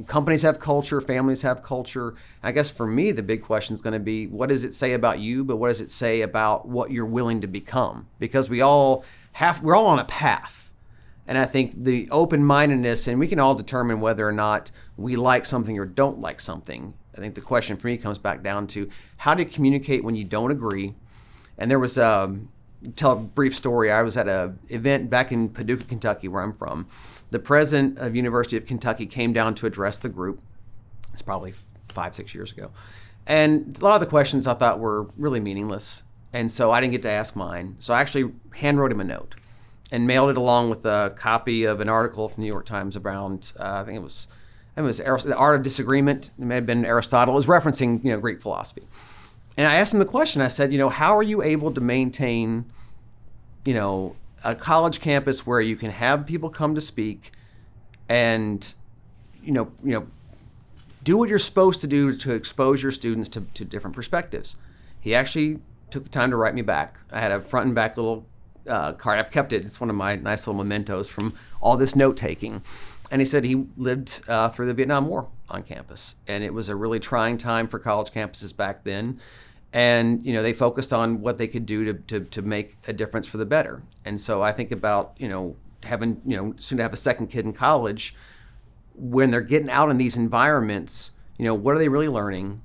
companies have culture, families have culture. I guess for me, the big question is going to be, what does it say about you, but what does it say about what you're willing to become? Because we're all on a path. And I think the open-mindedness, and we can all determine whether or not we like something or don't like something. I think the question for me comes back down to how to communicate when you don't agree. And there was tell a brief story. I was at an event back in Paducah, Kentucky, where I'm from. The president of University of Kentucky came down to address the group. It's probably 5-6 years ago. And a lot of the questions I thought were really meaningless. And so I didn't get to ask mine. So I actually handwrote him a note and mailed it along with a copy of an article from the New York Times around, I think it was The Art of Disagreement. It may have been Aristotle. It was referencing, Greek philosophy. And I asked him the question. I said, how are you able to maintain, a college campus where you can have people come to speak and, do what you're supposed to do to expose your students to different perspectives? He actually took the time to write me back. I had a front and back little card. I've kept it. It's one of my nice little mementos from all this note-taking. And he said he lived through the Vietnam War on campus. And it was a really trying time for college campuses back then. And, they focused on what they could do to make a difference for the better. And so I think about, having, soon to have a second kid in college, when they're getting out in these environments, what are they really learning?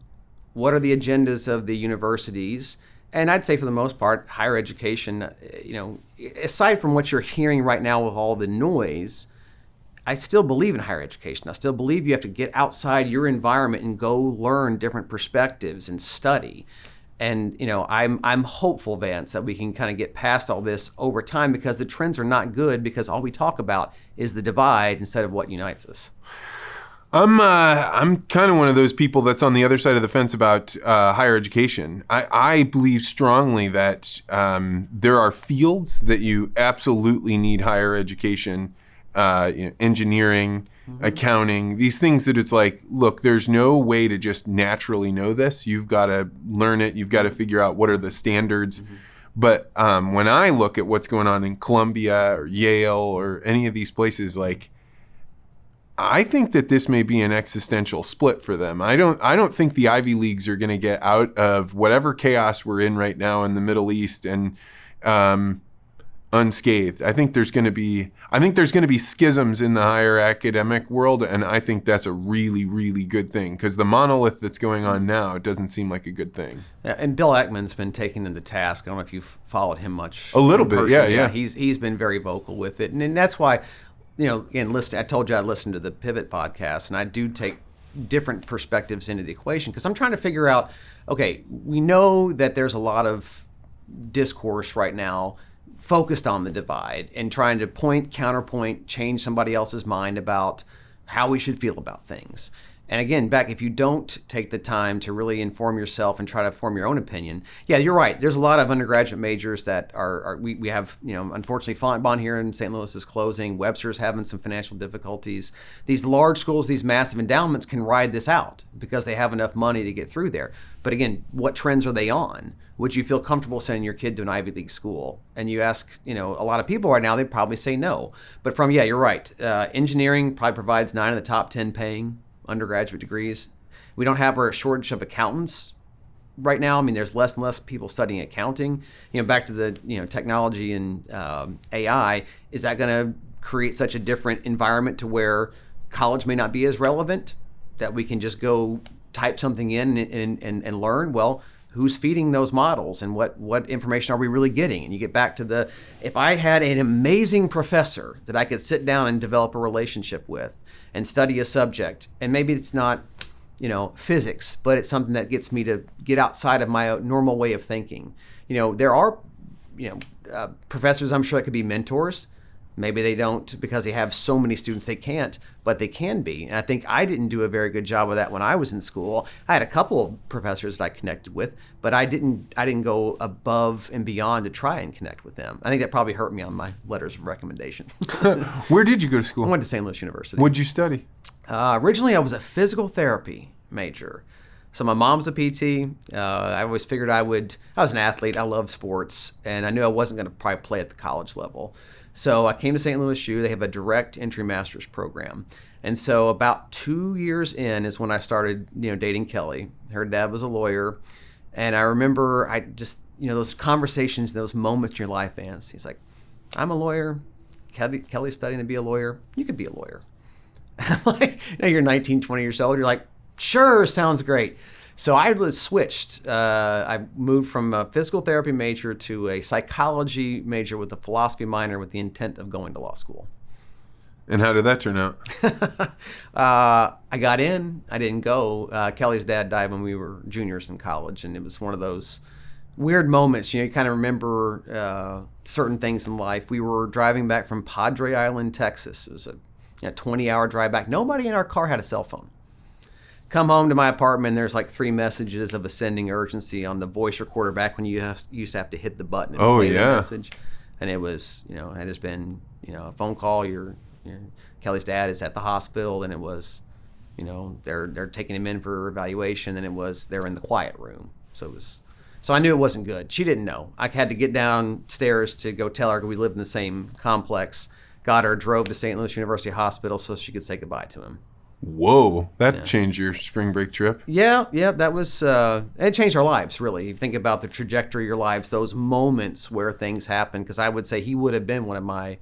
What are the agendas of the universities? And I'd say for the most part, higher education, aside from what you're hearing right now with all the noise, I still believe in higher education. I still believe you have to get outside your environment and go learn different perspectives and study. And I'm hopeful, Vance, that we can kind of get past all this over time, because the trends are not good, because all we talk about is the divide instead of what unites us. I'm kind of one of those people that's on the other side of the fence about higher education. I believe strongly that there are fields that you absolutely need higher education. Engineering, accounting, these things that it's like, look, there's no way to just naturally know this. You've got to learn it. You've got to figure out what are the standards. But when I look at what's going on in Columbia or Yale or any of these places, like, I think that this may be an existential split for them. I don't think the Ivy Leagues are going to get out of whatever chaos we're in right now in the Middle East and unscathed. I think there's going to be schisms in the higher academic world, and I think that's a really, really good thing, because the monolith that's going on now doesn't seem like a good thing. Yeah, and Bill Ackman's been taking them to task. I don't know if you've followed him much. A little bit, yeah. He's been very vocal with it, and that's why, again, I told you I listened to the Pivot podcast, and I do take different perspectives into the equation, because I'm trying to figure out, okay, we know that there's a lot of discourse right now focused on the divide and trying to counterpoint, change somebody else's mind about how we should feel about things. And again, back, if you don't take the time to really inform yourself and try to form your own opinion, yeah, you're right. There's a lot of undergraduate majors that we have, unfortunately, Fontbonne here in St. Louis is closing. Webster's having some financial difficulties. These large schools, these massive endowments can ride this out because they have enough money to get through there. But again, what trends are they on? Would you feel comfortable sending your kid to an Ivy League school? And you ask, a lot of people right now, they'd probably say no. But you're right. Engineering probably provides 9 of the top 10 paying undergraduate degrees. We don't have a shortage of accountants right now. I mean, there's less and less people studying accounting. Back to the technology and AI. Is that going to create such a different environment to where college may not be as relevant, that we can just go type something in and learn? Well, who's feeding those models, and what information are we really getting? And you get back to if I had an amazing professor that I could sit down and develop a relationship with and study a subject, and maybe it's not, physics, but it's something that gets me to get outside of my normal way of thinking. There are, professors, I'm sure, that could be mentors. Maybe they don't, because they have so many students they can't, but they can be. And I think I didn't do a very good job of that when I was in school. I had a couple of professors that I connected with, but I didn't go above and beyond to try and connect with them. I think that probably hurt me on my letters of recommendation. Where did you go to school? I went to St. Louis University. What'd you study? Originally, I was a physical therapy major. So my mom's a PT. I always figured I was an athlete. I love sports, and I knew I wasn't going to probably play at the college level. So I came to St. Louis U. They have a direct entry master's program. And so about 2 years in is when I started, dating Kelly. Her dad was a lawyer. And I remember those conversations, those moments in your life, Vance. He's like, I'm a lawyer. Kelly's studying to be a lawyer. You could be a lawyer. And I'm like, you're 19, 20 years old. You're like, sure, sounds great. So I switched. I moved from a physical therapy major to a psychology major with a philosophy minor with the intent of going to law school. And how did that turn out? I got in. I didn't go. Kelly's dad died when we were juniors in college, and it was one of those weird moments. You kind of remember certain things in life. We were driving back from Padre Island, Texas. It was a 20-hour drive back. Nobody in our car had a cell phone. Come home to my apartment, there's like 3 messages of ascending urgency on the voice recorder back when you used to have to hit the button and play the message. And it was, there's been, a phone call, Kelly's dad is at the hospital, and it was, they're taking him in for evaluation, and it was, they're in the quiet room. So I knew it wasn't good. She didn't know. I had to get downstairs to go tell her, because we lived in the same complex. Got her, drove to St. Louis University Hospital so she could say goodbye to him. Whoa, that changed your spring break trip. Yeah, that was, it changed our lives, really. You think about the trajectory of your lives, those moments where things happen, because I would say he would have been one of my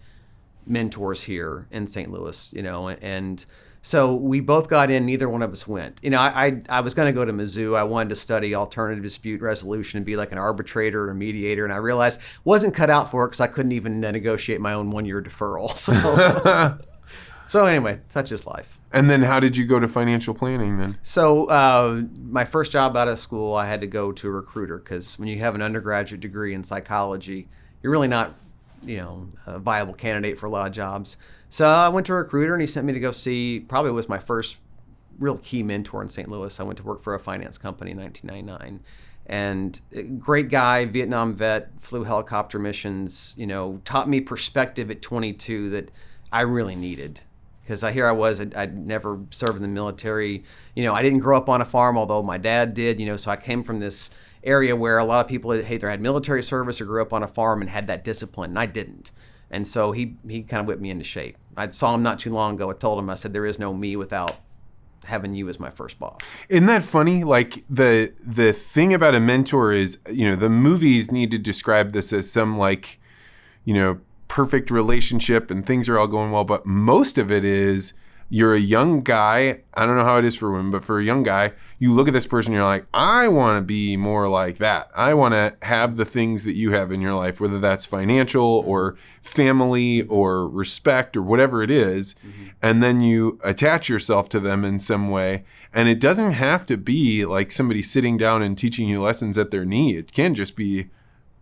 mentors here in St. Louis, and so we both got in, neither one of us went. I was going to go to Mizzou. I wanted to study alternative dispute resolution and be like an arbitrator or a mediator, and I realized wasn't cut out for it because I couldn't even negotiate my own 1-year deferral. So anyway, such is life. And then how did you go to financial planning then? So my first job out of school, I had to go to a recruiter, because when you have an undergraduate degree in psychology, you're really not, a viable candidate for a lot of jobs. So I went to a recruiter, and he sent me to go see, probably was my first real key mentor in St. Louis. I went to work for a finance company in 1999. And great guy, Vietnam vet, flew helicopter missions, taught me perspective at 22 that I really needed. Because here I was, I'd never served in the military. I didn't grow up on a farm, although my dad did, so I came from this area where a lot of people either had military service or grew up on a farm and had that discipline, and I didn't. And so he kind of whipped me into shape. I saw him not too long ago. I told him, I said, there is no me without having you as my first boss. Isn't that funny? Like the thing about a mentor is, the movies need to describe this as some perfect relationship and things are all going well, but most of it is you're a young guy. I don't know how it is for women, but for a young guy, you look at this person, you're like, I want to be more like that. I want to have the things that you have in your life, whether that's financial or family or respect or whatever it is. Mm-hmm. And then you attach yourself to them in some way. And it doesn't have to be like somebody sitting down and teaching you lessons at their knee. It can just be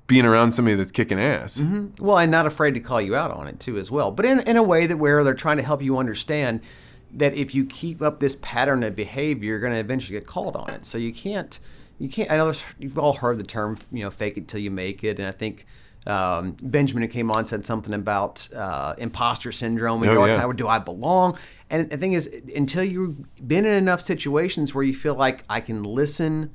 being around somebody that's kicking ass. Mm-hmm. Well, and not afraid to call you out on it too as well. But in a way that where they're trying to help you understand, that if you keep up this pattern of behavior, you're going to eventually get called on it. So you can't. I know you've all heard the term, fake it till you make it, and I think Benjamin, who came on, said something about imposter syndrome, and how do I belong? And the thing is, until you've been in enough situations where you feel like I can listen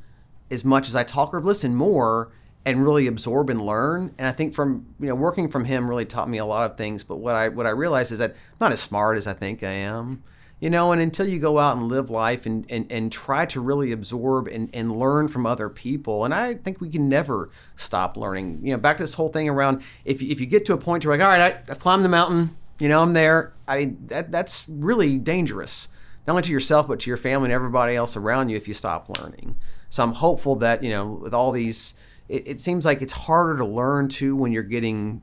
as much as I talk, or listen more and really absorb and learn. And I think from working from him really taught me a lot of things. But what I realized is that I'm not as smart as I think I am. And until you go out and live life and try to really absorb and learn from other people, and I think we can never stop learning. Back to this whole thing around if you get to a point where you're like, all right, I climbed the mountain, I'm there. That's really dangerous, not only to yourself, but to your family and everybody else around you if you stop learning. So I'm hopeful that, with all these, it seems like it's harder to learn too when you're getting,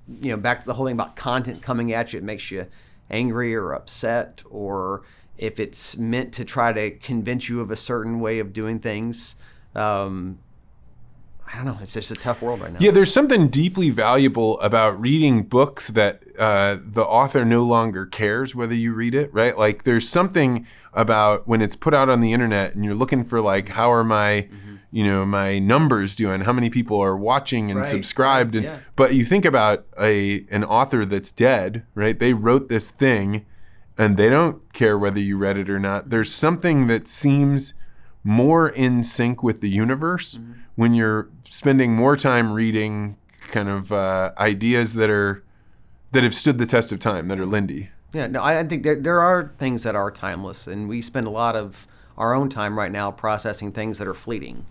back to the whole thing about content coming at you. It makes you angry or upset, or if it's meant to try to convince you of a certain way of doing things. I don't know. It's just a tough world right now. Yeah, there's something deeply valuable about reading books that the author no longer cares whether you read it, right? Like there's something about when it's put out on the internet and you're looking for like, how are my, my numbers doing? How many people are watching and subscribed? And but you think about an author that's dead, right? They wrote this thing and they don't care whether you read it or not. There's something that seems more in sync with the universe when you're spending more time reading kind of ideas that have stood the test of time, that are Lindy. Yeah, no, I think there are things that are timeless, and we spend a lot of our own time right now processing things that are fleeting.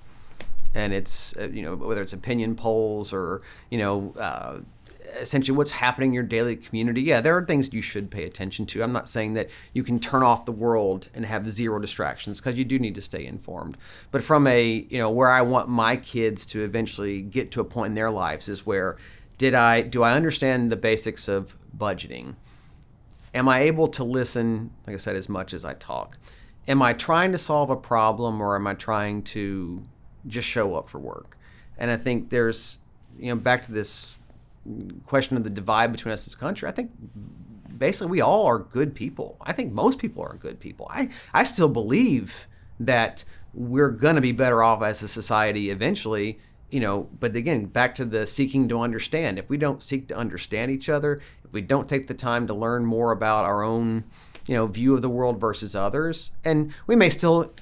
And it's, whether it's opinion polls or, essentially what's happening in your daily community. Yeah, there are things you should pay attention to. I'm not saying that you can turn off the world and have zero distractions, because you do need to stay informed. But from where I want my kids to eventually get to a point in their lives is where do I understand the basics of budgeting? Am I able to listen, like I said, as much as I talk? Am I trying to solve a problem, or am I trying to just show up for work? And I think there's, back to this question of the divide between us as a country, I think basically we all are good people. I think most people are good people. I still believe that we're going to be better off as a society eventually, but again, back to the seeking to understand. If we don't seek to understand each other, if we don't take the time to learn more about our own, view of the world versus others, and we may still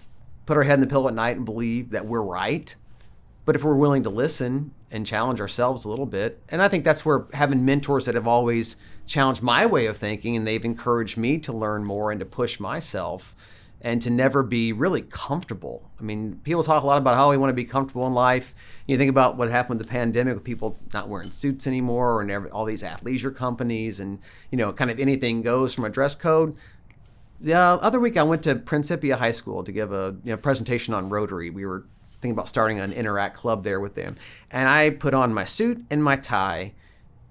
put our head in the pillow at night and believe that we're right, but if we're willing to listen and challenge ourselves a little bit, and I think that's where having mentors that have always challenged my way of thinking, and they've encouraged me to learn more and to push myself and to never be really comfortable. I mean, people talk a lot about how we want to be comfortable in life. You think about what happened with the pandemic, with people not wearing suits anymore, and all these athleisure companies, and kind of anything goes from a dress code. The other week I went to Principia High School to give a presentation on Rotary. We were thinking about starting an Interact club there with them. And I put on my suit and my tie,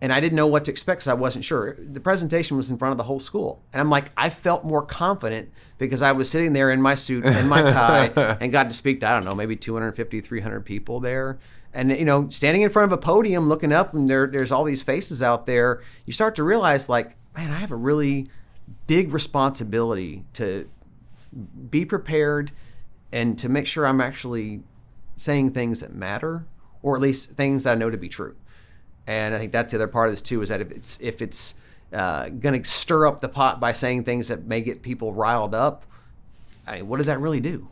and I didn't know what to expect because I wasn't sure. The presentation was in front of the whole school. And I'm like, I felt more confident because I was sitting there in my suit and my tie and got to speak to, I don't know, maybe 250, 300 people there. And, standing in front of a podium looking up, and there's all these faces out there, you start to realize, like, man, I have a really big responsibility to be prepared and to make sure I'm actually saying things that matter, or at least things that I know to be true. And I think that's the other part of this too, is that if it's going to stir up the pot by saying things that may get people riled up, what does that really do?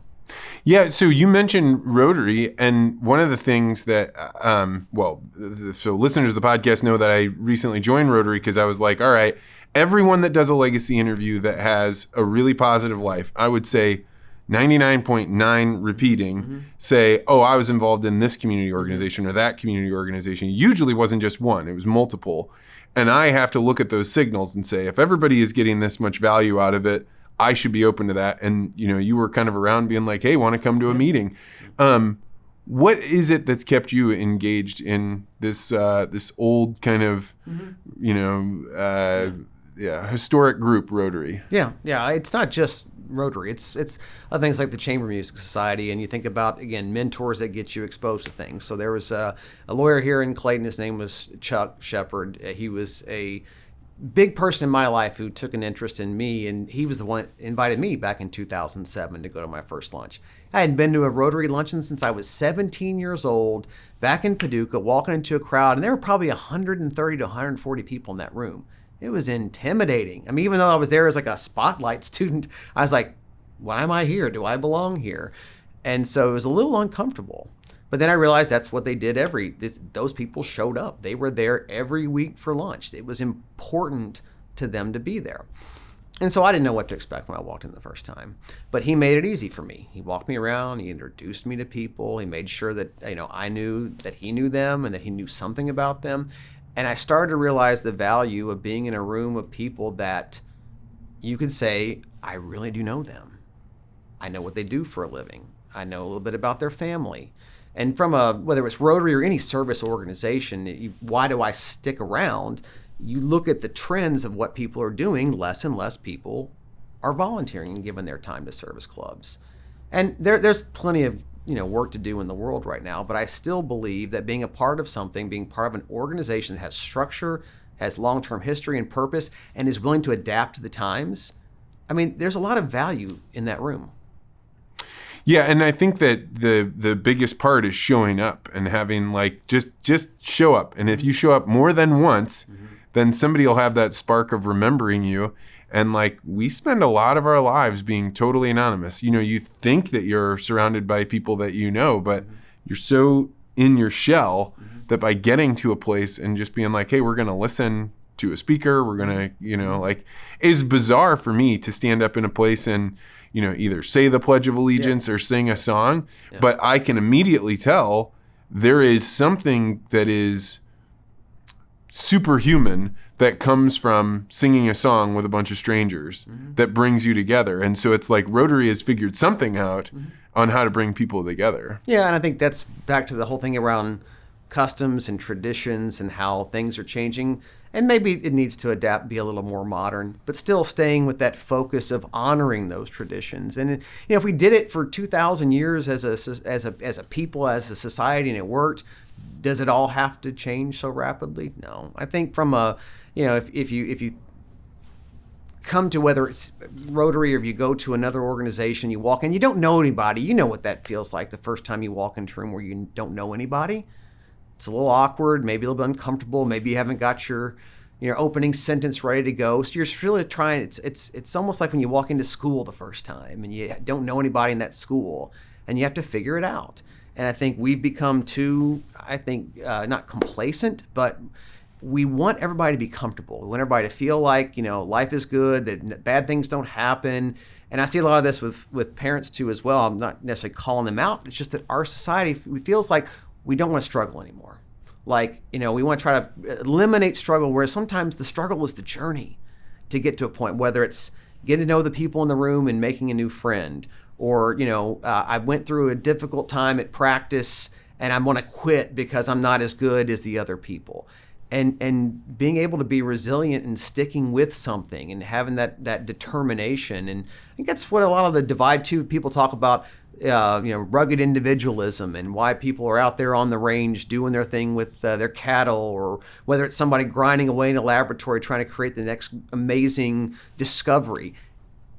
Yeah, so you mentioned Rotary, and one of the things that, so listeners of the podcast know that I recently joined Rotary because I was like, all right, everyone that does a legacy interview that has a really positive life, I would say 99.9 repeating, say, oh, I was involved in this community organization or that community organization. Usually wasn't just one, it was multiple. And I have to look at those signals and say, if everybody is getting this much value out of it, I should be open to that. And, you were kind of around being like, hey, want to come to a meeting? What is it that's kept you engaged in this old kind of, historic group, Rotary? Yeah. It's not just Rotary. It's other things like the Chamber Music Society, and you think about, again, mentors that get you exposed to things. So there was a lawyer here in Clayton. His name was Chuck Shepard. He was a big person in my life who took an interest in me, and he was the one that invited me back in 2007 to go to my first lunch. I hadn't been to a Rotary luncheon since I was 17 years old, back in Paducah, walking into a crowd, and there were probably 130 to 140 people in that room. It was intimidating. I mean, even though I was there as like a spotlight student, I was like, why am I here? Do I belong here? And so it was a little uncomfortable. But then I realized that's what they did those people showed up. They were there every week for lunch. It was important to them to be there. And so I didn't know what to expect when I walked in the first time. But he made it easy for me. He walked me around. He introduced me to people. He made sure that I knew that he knew them and that he knew something about them. And I started to realize the value of being in a room of people that you could say, I really do know them. I know what they do for a living. I know a little bit about their family. And from whether it's Rotary or any service organization, why do I stick around? You look at the trends of what people are doing, less and less people are volunteering and giving their time to service clubs. And there's plenty of work to do in the world right now, but I still believe that being a part of something, being part of an organization that has structure, has long-term history and purpose, and is willing to adapt to the times, I mean, there's a lot of value in that room. Yeah, and I think that the biggest part is showing up and having just show up. And if you show up more than once, then somebody will have that spark of remembering you. And we spend a lot of our lives being totally anonymous. You think that you're surrounded by people that you know, but you're so in your shell that by getting to a place and just being like, hey, we're going to listen to a speaker, we're going to, it's bizarre for me to stand up in a place and, either say the Pledge of Allegiance or sing a song, but I can immediately tell there is something that is superhuman that comes from singing a song with a bunch of strangers that brings you together. And so it's like Rotary has figured something out on how to bring people together. Yeah, and I think that's back to the whole thing around customs and traditions and how things are changing. And maybe it needs to adapt, be a little more modern, but still staying with that focus of honoring those traditions. And if we did it for 2,000 years as a people, as a society, and it worked, does it all have to change so rapidly? No. I think from if you come to, whether it's Rotary or if you go to another organization, you walk in, you don't know anybody. You know what that feels like the first time you walk into a room where you don't know anybody. It's a little awkward, maybe a little bit uncomfortable. Maybe you haven't got your opening sentence ready to go. So you're really trying. It's almost like when you walk into school the first time and you don't know anybody in that school, and you have to figure it out. And I think we've become too, not complacent, but we want everybody to be comfortable. We want everybody to feel like life is good, that bad things don't happen. And I see a lot of this with parents too as well. I'm not necessarily calling them out. It's just that our society feels like we don't want to struggle anymore. We want to try to eliminate struggle, whereas sometimes the struggle is the journey to get to a point, whether it's getting to know the people in the room and making a new friend, or, I went through a difficult time at practice and I want to quit because I'm not as good as the other people. And being able to be resilient and sticking with something and having that determination. And I think that's what a lot of the divide too, people talk about, rugged individualism and why people are out there on the range doing their thing with their cattle, or whether it's somebody grinding away in a laboratory trying to create the next amazing discovery.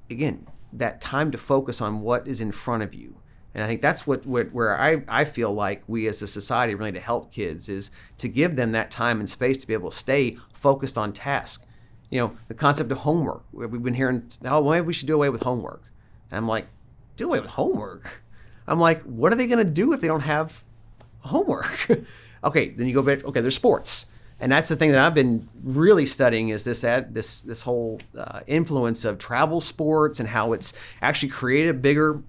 Again, that time to focus on what is in front of you. And I think that's where I feel like we as a society really to help kids is to give them that time and space to be able to stay focused on task. The concept of homework. We've been hearing, maybe we should do away with homework. And I'm like, do away with homework? I'm like, what are they going to do if they don't have homework? Okay, then you go back, okay, there's sports. And that's the thing that I've been really studying is this whole influence of travel sports and how it's actually created a bigger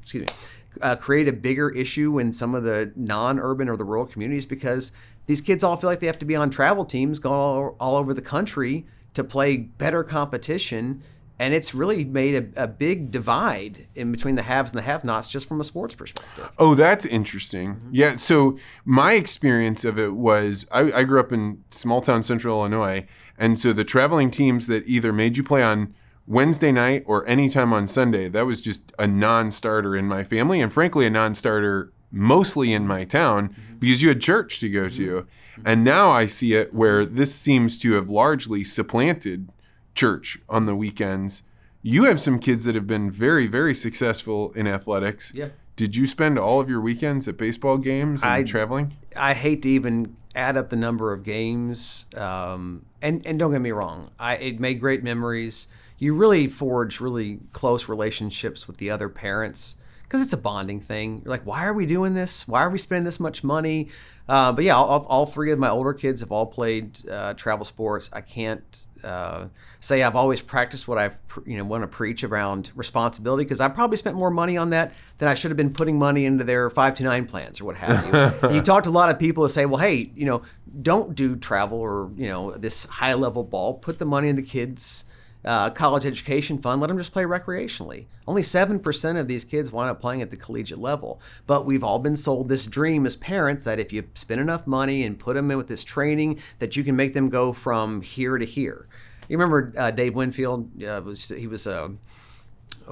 issue in some of the non-urban or the rural communities, because these kids all feel like they have to be on travel teams going all over the country to play better competition. And it's really made a big divide in between the haves and the have-nots just from a sports perspective. Oh, that's interesting. Yeah, so my experience of it was I grew up in small town central Illinois, and so the traveling teams that either made you play on Wednesday night or anytime on Sunday, that was just a non-starter in my family, and frankly a non-starter mostly in my town because you had church to go to. And now I see it where this seems to have largely supplanted church on the weekends. You have some kids that have been very, very successful in athletics. Yeah. Did you spend all of your weekends at baseball games and traveling? I hate to even add up the number of games. And don't get me wrong, it made great memories. You really forge really close relationships with the other parents because it's a bonding thing. You're like, why are we doing this? Why are we spending this much money? But yeah, all three of my older kids have all played travel sports. I can't say I've always practiced what I've want to preach around responsibility because I probably spent more money on that than I should have been putting money into their 529 plans or what have you. You talk to a lot of people who say, well, hey, don't do travel or this high level ball. Put the money in the kids' college education fund. Let them just play recreationally. Only 7% of these kids wind up playing at the collegiate level. But we've all been sold this dream as parents that if you spend enough money and put them in with this training, that you can make them go from here to here. You remember Dave Winfield? He was a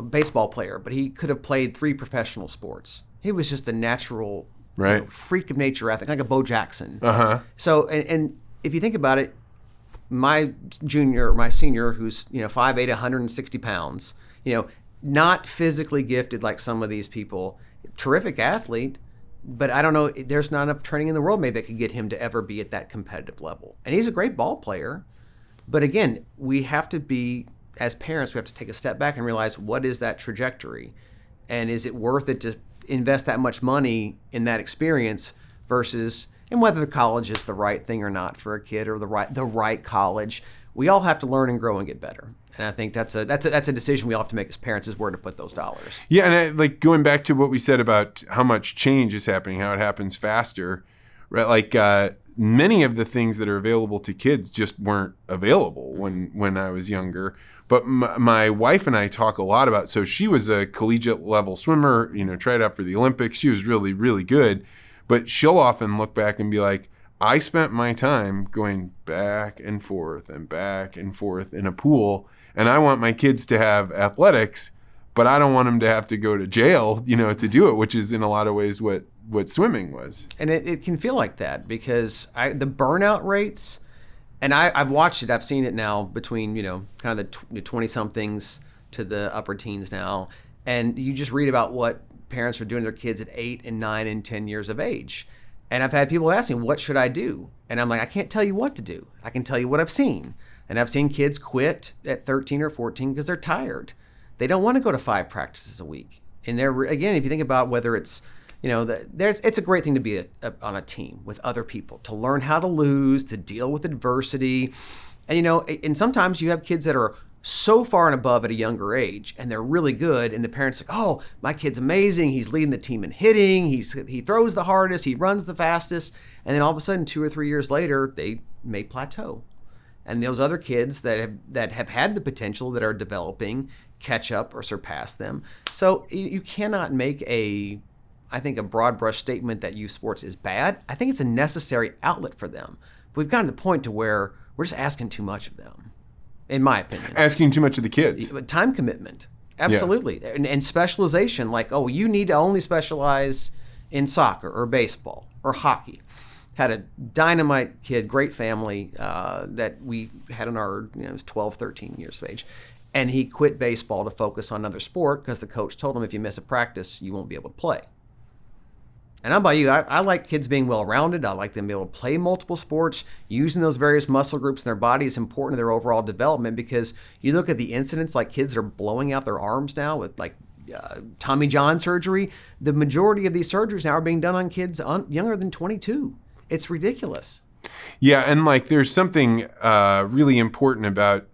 baseball player, but he could have played 3 professional sports. He was just a natural freak of nature athlete, like a Bo Jackson. So, and if you think about it, my senior, who's 5'8", 160 pounds, not physically gifted like some of these people, terrific athlete, but I don't know, there's not enough training in the world maybe that could get him to ever be at that competitive level. And he's a great ball player, but again, we have to be, as parents, we have to take a step back and realize what is that trajectory, and is it worth it to invest that much money in that experience versus. And whether the college is the right thing or not for a kid or the right college, we all have to learn and grow and get better. And I think that's a decision we all have to make as parents is where to put those dollars. Yeah, and going back to what we said about how much change is happening, how it happens faster, right? Like many of the things that are available to kids just weren't available when I was younger. But my wife and I talk a lot about. So she was a collegiate level swimmer, tried out for the Olympics. She was really, really good. But she'll often look back and be like, I spent my time going back and forth in a pool, and I want my kids to have athletics, but I don't want them to have to go to jail, to do it, which is in a lot of ways what swimming was. And it can feel like that because the burnout rates, and I've watched it, I've seen it now between, kind of the 20-somethings to the upper teens now, and you just read about what parents are doing to their kids at 8 and 9 and 10 years of age. And I've had people asking, what should I do? And I'm like, I can't tell you what to do. I can tell you what I've seen. And I've seen kids quit at 13 or 14 because they're tired. They don't want to go to 5 practices a week. And again, if you think about whether it's, it's a great thing to be on a team with other people, to learn how to lose, to deal with adversity. And, and sometimes you have kids that are so far and above at a younger age, and they're really good, and the parents are like, oh, my kid's amazing, he's leading the team in hitting, he throws the hardest, he runs the fastest, and then all of a sudden 2 or 3 years later they may plateau, and those other kids that have had the potential that are developing catch up or surpass them. So you cannot make a broad brush statement that youth sports is bad. I think it's a necessary outlet for them, but we've gotten to the point to where we're just asking too much of them. In my opinion. Asking too much of the kids. Time commitment. Absolutely. Yeah. And specialization, like, oh, you need to only specialize in soccer or baseball or hockey. Had a dynamite kid, great family that we had in our, he was 12, 13 years of age. And he quit baseball to focus on another sport because the coach told him if you miss a practice, you won't be able to play. And I'm by you, I like kids being well-rounded. I like them being able to play multiple sports. Using those various muscle groups in their body is important to their overall development because you look at the incidents, like kids that are blowing out their arms now with like Tommy John surgery. The majority of these surgeries now are being done on kids younger than 22. It's ridiculous. Yeah, and like there's something really important about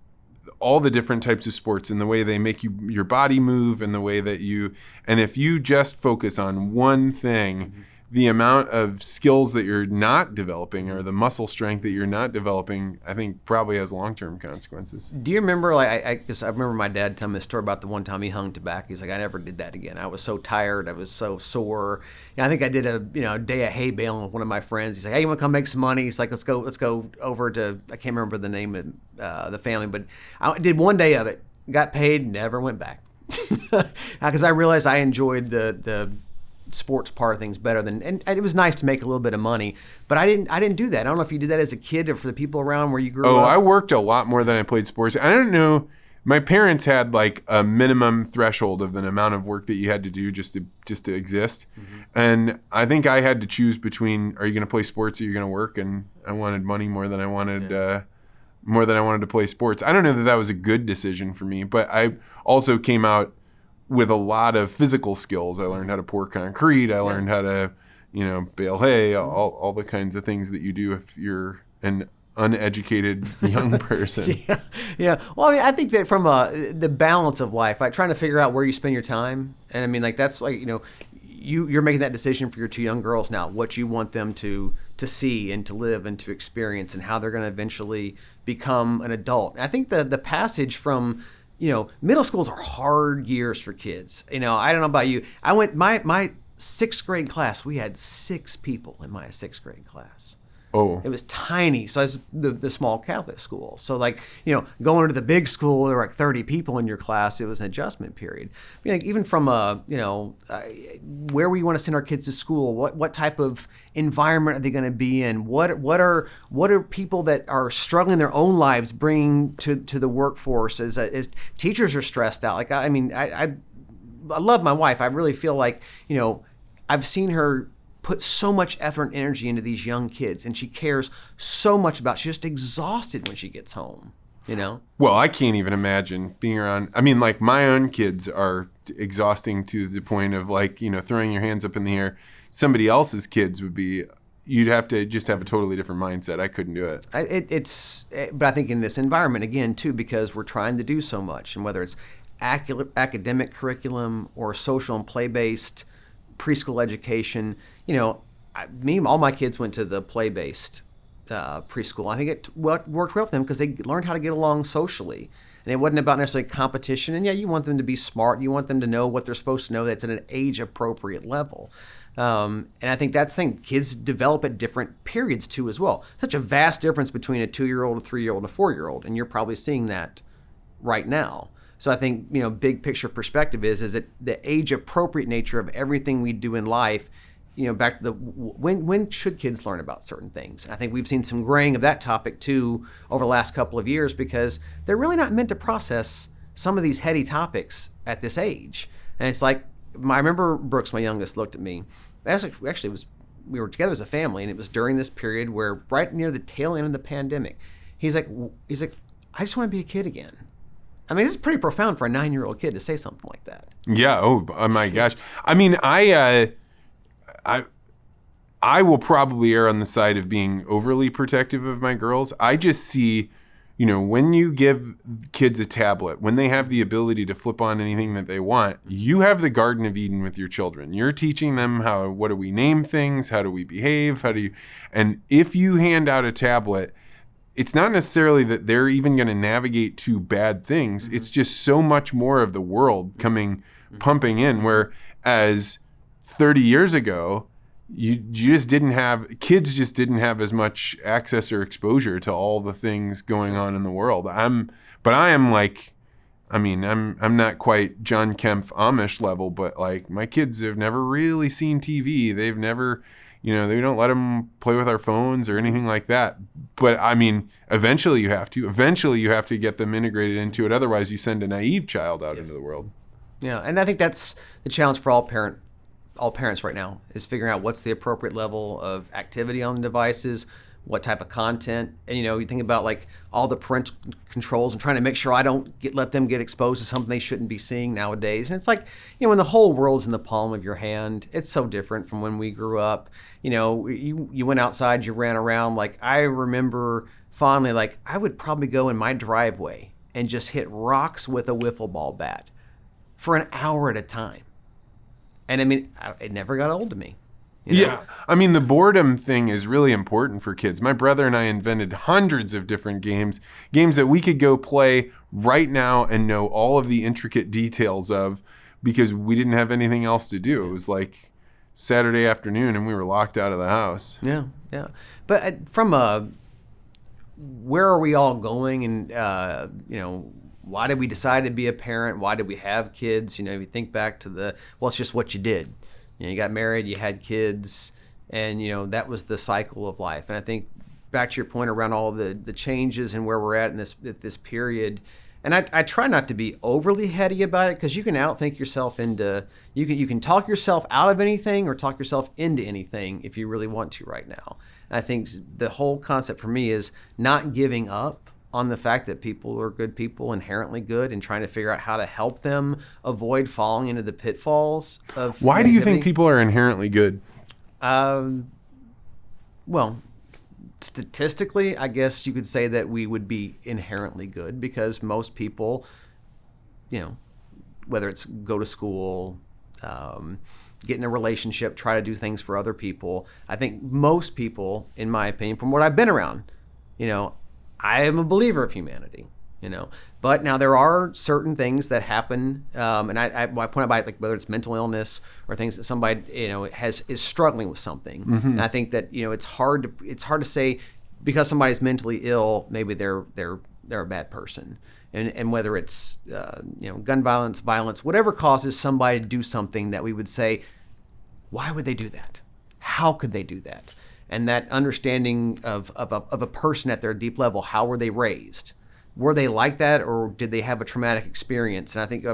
all the different types of sports and the way they make your body move and the way that and if you just focus on one thing, the amount of skills that you're not developing or the muscle strength that you're not developing, I think probably has long-term consequences. Do you remember, because I remember my dad telling me a story about the one time he hung tobacco. He's like, I never did that again. I was so tired. I was so sore. I think I did a day of hay baling with one of my friends. He's like, hey, you want to come make some money? He's like, let's go over to, I can't remember the name of the family, but I did one day of it, got paid, never went back. Because I realized I enjoyed the sports part of things better than, and it was nice to make a little bit of money, but I didn't do that. I don't know if you did that as a kid or for the people around where you grew up. I worked a lot more than I played sports. I don't know. My parents had like a minimum threshold of the amount of work that you had to do just to exist. Mm-hmm. And I think I had to choose between, are you going to play sports or are you going to work? And I wanted money more than I wanted to play sports. I don't know that that was a good decision for me, but I also came out with a lot of physical skills. I learned how to pour concrete. I learned how to, bale hay, all the kinds of things that you do if you're an uneducated young person. Yeah. Well, I mean, I think that from the balance of life, like trying to figure out where you spend your time. And I mean, like, that's like, you're making that decision for your two young girls now, what you want them to see and to live and to experience and how they're going to eventually become an adult. And I think the passage from, middle schools are hard years for kids. I don't know about you. I went, my sixth grade class, we had 6 people in my sixth grade class. Oh. It was tiny. So it's the small Catholic school. So like, going to the big school, there were like 30 people in your class. It was an adjustment period. I mean, like even from where we want to send our kids to school, what type of environment are they going to be in? What are people that are struggling in their own lives bringing to the workforce as teachers are stressed out? Like, I love my wife. I really feel like, I've seen her put so much effort and energy into these young kids, and she cares so much about. She's just exhausted when she gets home. Well, I can't even imagine being around. I mean, like my own kids are exhausting to the point of like throwing your hands up in the air. Somebody else's kids would be. You'd have to just have a totally different mindset. I couldn't do it. But I think in this environment again too, because we're trying to do so much, and whether it's academic curriculum or social and play-based preschool education, all my kids went to the play-based preschool. I think it worked well for them because they learned how to get along socially. And it wasn't about necessarily competition. And yeah, you want them to be smart. You want them to know what they're supposed to know that's at an age-appropriate level. And I think that's the thing. Kids develop at different periods too as well. Such a vast difference between a 2-year-old, a 3-year-old, and a 4-year-old. And you're probably seeing that right now. So I think, big picture perspective is that the age-appropriate nature of everything we do in life, back to when should kids learn about certain things? And I think we've seen some graying of that topic too over the last couple of years because they're really not meant to process some of these heady topics at this age. And it's like, I remember Brooks, my youngest, looked at me. Actually, we were together as a family, and it was during this period where right near the tail end of the pandemic, he's like, I just want to be a kid again. I mean, this is pretty profound for a 9-year-old kid to say something like that. Yeah. Oh my gosh. I mean, I will probably err on the side of being overly protective of my girls. I just see, when you give kids a tablet, when they have the ability to flip on anything that they want, you have the Garden of Eden with your children. You're teaching them what do we name things? How do we behave? And if you hand out a tablet, it's not necessarily that they're even going to navigate to bad things. Mm-hmm. It's just so much more of the world pumping in, whereas 30 years ago, kids just didn't have as much access or exposure to all the things going on in the world. I'm not quite John Kemp Amish level, but like my kids have never really seen TV. They've never, they don't let them play with our phones or anything like that. But I mean, eventually you have to get them integrated into it. Otherwise you send a naive child out into the world. Yeah. And I think that's the challenge for all parents right now is figuring out what's the appropriate level of activity on the devices, what type of content. And, you think about like all the parental controls and trying to make sure I don't let them get exposed to something they shouldn't be seeing nowadays. And it's like, when the whole world's in the palm of your hand, it's so different from when we grew up. You went outside, you ran around. Like I remember fondly, like I would probably go in my driveway and just hit rocks with a wiffle ball bat for an hour at a time. And I mean, it never got old to me. Yeah. I mean, the boredom thing is really important for kids. My brother and I invented hundreds of different games that we could go play right now and know all of the intricate details of because we didn't have anything else to do. It was like Saturday afternoon and we were locked out of the house. Yeah. Yeah. But from where are we all going? And, why did we decide to be a parent? Why did we have kids? If you think back to it's just what you did. You got married, you had kids, and that was the cycle of life. And I think back to your point around all the changes and where we're at in this period. And I try not to be overly heady about it, because you can outthink yourself into, you can talk yourself out of anything or talk yourself into anything if you really want to right now. And I think the whole concept for me is not giving up on the fact that people are good people, inherently good, and trying to figure out how to help them avoid falling into the pitfalls of Why do you think people are inherently good? Well, statistically, I guess you could say that we would be inherently good, because most people, whether it's go to school, get in a relationship, try to do things for other people. I think most people, in my opinion, from what I've been around, I am a believer of humanity, But now there are certain things that happen, and I point out, like whether it's mental illness or things that somebody is struggling with something. Mm-hmm. And I think that it's hard to say because somebody's mentally ill, maybe they're a bad person. And whether it's gun violence, whatever causes somebody to do something that we would say, why would they do that? How could they do that? And that understanding of a person at their deep level, how were they raised? Were they like that, or did they have a traumatic experience? And I think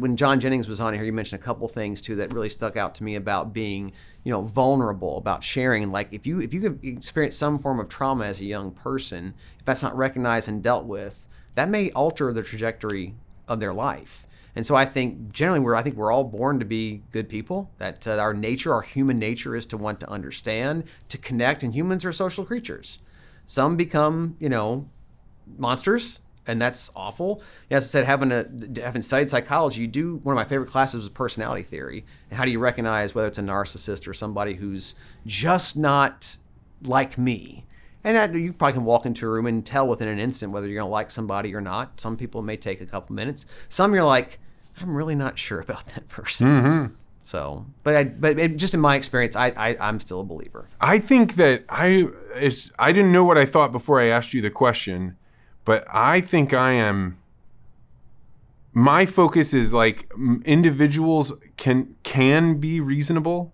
when John Jennings was on here, he mentioned a couple things too that really stuck out to me about being, vulnerable, about sharing. Like if you could experience some form of trauma as a young person, if that's not recognized and dealt with, that may alter the trajectory of their life. And so I think generally we're all born to be good people, that our human nature is to want to understand, to connect, and humans are social creatures. Some become, monsters, and that's awful. As I said, having studied psychology, one of my favorite classes was personality theory. And how do you recognize whether it's a narcissist or somebody who's just not like me? And you probably can walk into a room and tell within an instant whether you're going to like somebody or not. Some people may take a couple minutes. Some you're like, I'm really not sure about that person. Mm-hmm. So, but just in my experience, I'm still a believer. I think that I didn't know what I thought before I asked you the question, but I think I am. My focus is like individuals can be reasonable,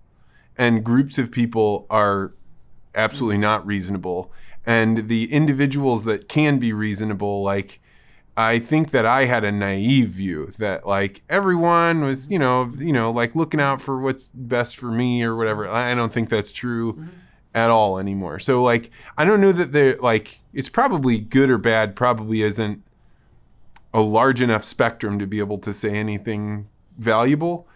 and groups of people are absolutely not reasonable. And the individuals that can be reasonable, like, I think that I had a naive view that like everyone was, like looking out for what's best for me or whatever. I don't think that's true at all anymore. So like, I don't know that they're like, it's probably good or bad, probably isn't a large enough spectrum to be able to say anything valuable.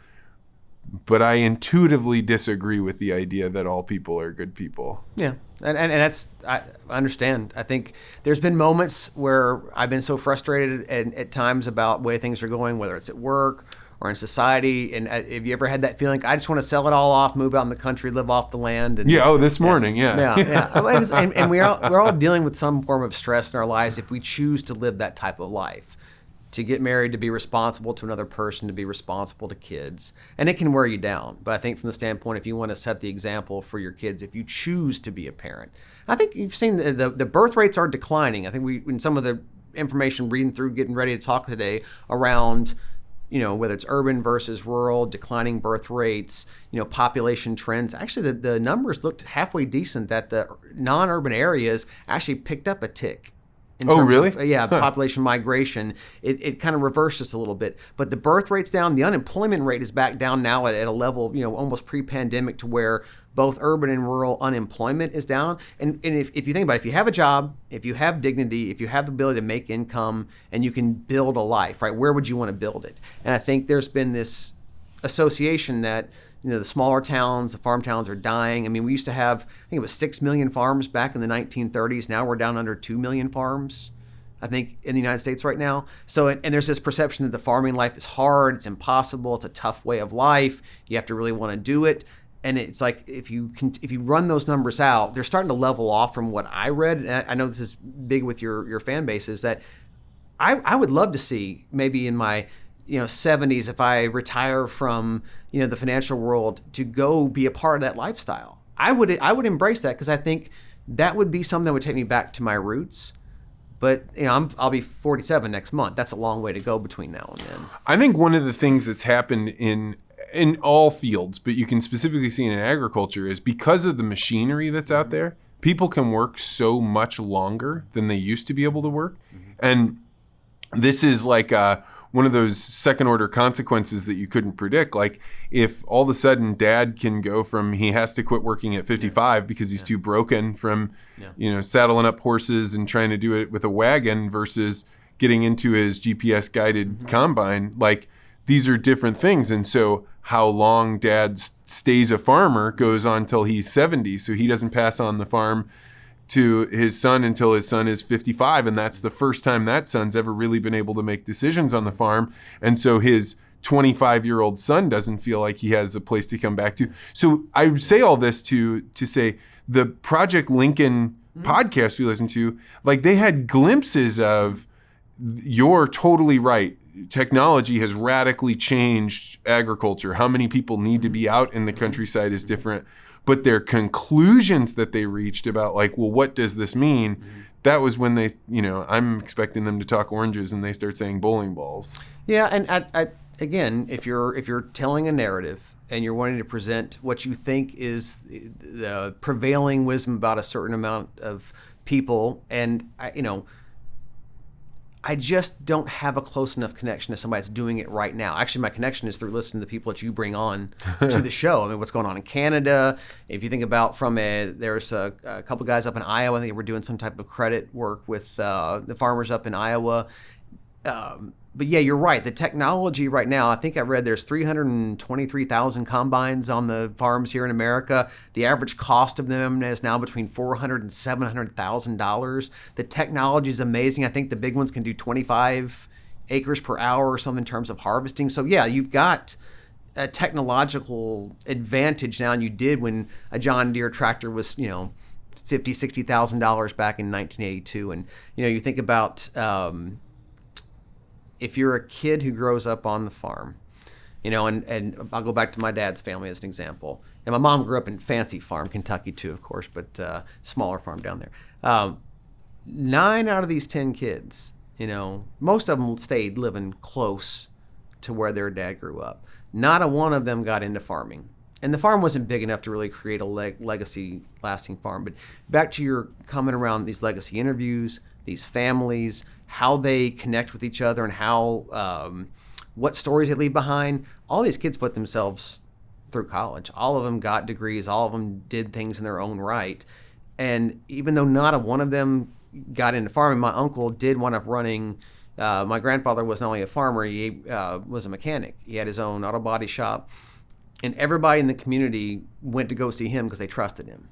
But I intuitively disagree with the idea that all people are good people. Yeah, and that's, I understand. I think there's been moments where I've been so frustrated at times about the way things are going, whether it's at work or in society. And have you ever had that feeling, I just want to sell it all off, move out in the country, live off the land? And, this morning, yeah. And we're all dealing with some form of stress in our lives if we choose to live that type of life. To get married, to be responsible to another person, to be responsible to kids. And it can wear you down. But I think from the standpoint, if you want to set the example for your kids, if you choose to be a parent, I think you've seen the birth rates are declining. I think in some of the information reading through, getting ready to talk today around, whether it's urban versus rural, declining birth rates, population trends. Actually, the numbers looked halfway decent, that the non-urban areas actually picked up a tick. Oh, really? Population migration. It kind of reversed just a little bit. But the birth rate's down. The unemployment rate is back down now at a level, almost pre-pandemic, to where both urban and rural unemployment is down. And if you think about it, if you have a job, if you have dignity, if you have the ability to make income, and you can build a life, right, where would you want to build it? And I think there's been this association that the smaller towns, the farm towns are dying. I mean, we used to have, I think it was 6 million farms back in the 1930s. Now we're down under 2 million farms, I think, in the United States right now. So, and there's this perception that the farming life is hard, it's impossible, it's a tough way of life. You have to really want to do it. And it's like, if you run those numbers out, they're starting to level off from what I read. And I know this is big with your fan base, is that I would love to see maybe in my 70s, if I retire from the financial world, to go be a part of that lifestyle. I would embrace that, because I think that would be something that would take me back to my roots. But I'll be 47 next month. That's a long way to go between now and then. I think one of the things that's happened in all fields, but you can specifically see it in agriculture, is because of the machinery that's out there, people can work so much longer than they used to be able to work. And this is like one of those second order consequences that you couldn't predict. Like if all of a sudden dad can go from, he has to quit working at 55 because he's too broken from, saddling up horses and trying to do it with a wagon versus getting into his GPS guided combine. Like these are different things. And so how long dad stays a farmer goes on till he's 70. So he doesn't pass on the farm to his son until his son is 55. And that's the first time that son's ever really been able to make decisions on the farm. And so his 25-year-old son doesn't feel like he has a place to come back to. So I say all this to say the Project Lincoln podcast we listened to, like they had glimpses of, you're totally right. Technology has radically changed agriculture. How many people need to be out in the countryside is different. But their conclusions that they reached about like, well, what does this mean? That was when they, I'm expecting them to talk oranges and they start saying bowling balls. Yeah, and I, again, if you're telling a narrative and you're wanting to present what you think is the prevailing wisdom about a certain amount of people, and I just don't have a close enough connection to somebody that's doing it right now. Actually, my connection is through listening to the people that you bring on to the show. I mean, what's going on in Canada. If you think about there's a couple guys up in Iowa. I think we're doing some type of credit work with the farmers up in Iowa. But yeah, you're right. The technology right now, I think I read there's 323,000 combines on the farms here in America. The average cost of them is now between $400,000 and $700,000. The technology is amazing. I think the big ones can do 25 acres per hour or something in terms of harvesting. So yeah, you've got a technological advantage now, and you did when a John Deere tractor was, $50,000, $60,000 back in 1982. And you think about if you're a kid who grows up on the farm, and I'll go back to my dad's family as an example. And my mom grew up in Fancy Farm, Kentucky too, of course, but smaller farm down there. 9 out of these 10 kids, most of them stayed living close to where their dad grew up. Not a one of them got into farming. And the farm wasn't big enough to really create a legacy lasting farm. But back to your comment around these legacy interviews, these families, how they connect with each other, and how what stories they leave behind. All these kids put themselves through college. All of them got degrees. All of them did things in their own right. And even though not a one of them got into farming, my uncle did wind up running. My grandfather was not only a farmer, he was a mechanic. He had his own auto body shop. And everybody in the community went to go see him because they trusted him.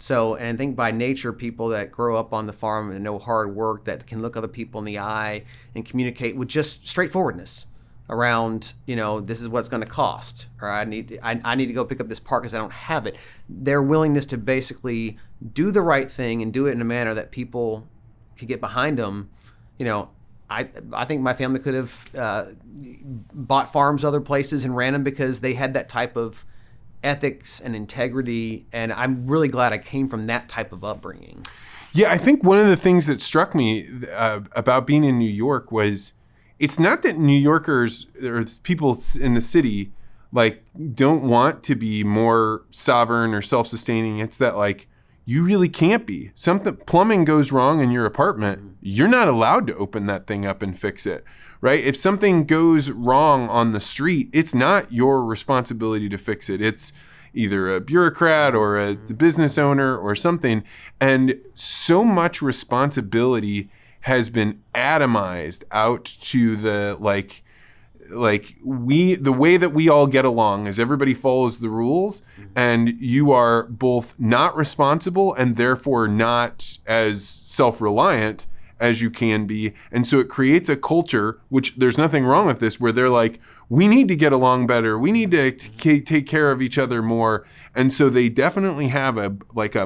So, and I think by nature, people that grow up on the farm and know hard work, that can look other people in the eye and communicate with just straightforwardness around, this is what's going to cost, or I need to go pick up this part because I don't have it. Their willingness to basically do the right thing and do it in a manner that people could get behind them. I think my family could have bought farms other places and ran them because they had that type of ethics and integrity, and I'm really glad I came from that type of upbringing. Yeah, I think one of the things that struck me about being in New York was it's not that New Yorkers or people in the city like don't want to be more sovereign or self-sustaining. It's that like you really can't be. Something plumbing goes wrong in your apartment, you're not allowed to open that thing up and fix it. Right? If something goes wrong on the street, it's not your responsibility to fix it. It's either a bureaucrat or a business owner or something. And so much responsibility has been atomized out to the the way that we all get along is everybody follows the rules, and you are both not responsible and therefore not as self-reliant as you can be. And so it creates a culture, which there's nothing wrong with this, where they're like, we need to get along better. We need to take care of each other more. And so they definitely have a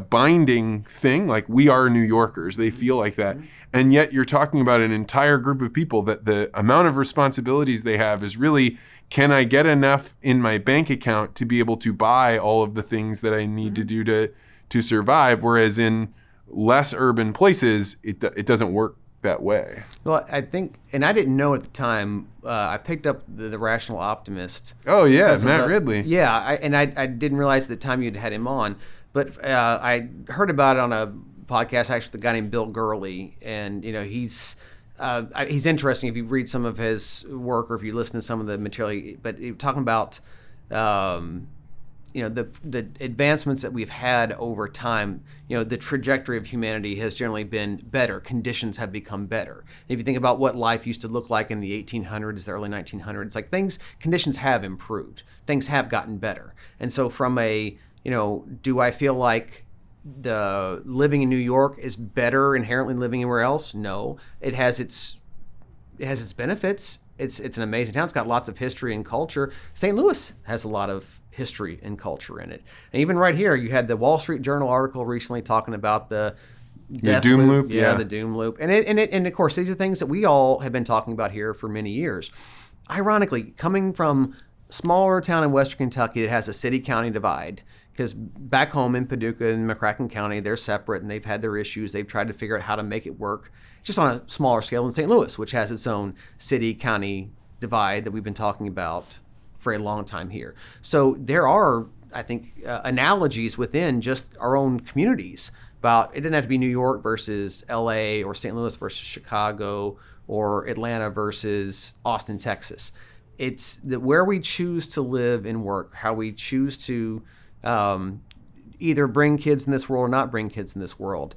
binding thing, like we are New Yorkers. They feel like that. And yet you're talking about an entire group of people that the amount of responsibilities they have is really, can I get enough in my bank account to be able to buy all of the things that I need to do to survive? Whereas in less urban places, it doesn't work that way. Well, I think, and I didn't know at the time, I picked up the Rational Optimist. Oh, yeah, Matt Ridley. Yeah, I didn't realize at the time you'd had him on, but I heard about it on a podcast, actually, with a guy named Bill Gurley, and, he's interesting if you read some of his work or if you listen to some of the material, but talking about, the advancements that we've had over time, the trajectory of humanity has generally been better. Conditions have become better. And if you think about what life used to look like in the 1800s, the early 1900s, conditions have improved. Things have gotten better. And so from do I feel like the living in New York is better inherently than living anywhere else? No. It has its benefits. It's an amazing town. It's got lots of history and culture. St. Louis has a lot of history and culture in it. And even right here, you had the Wall Street Journal article recently talking about the doom loop. Yeah, the doom loop. And of course, these are things that we all have been talking about here for many years. Ironically, coming from a smaller town in Western Kentucky that has a city-county divide, because back home in Paducah and McCracken County, they're separate and they've had their issues. They've tried to figure out how to make it work, just on a smaller scale than St. Louis, which has its own city-county divide that we've been talking about for a long time here. So there are, I think, analogies within just our own communities about, it doesn't have to be New York versus LA or St. Louis versus Chicago or Atlanta versus Austin, Texas. It's that where we choose to live and work, how we choose to either bring kids in this world or not bring kids in this world.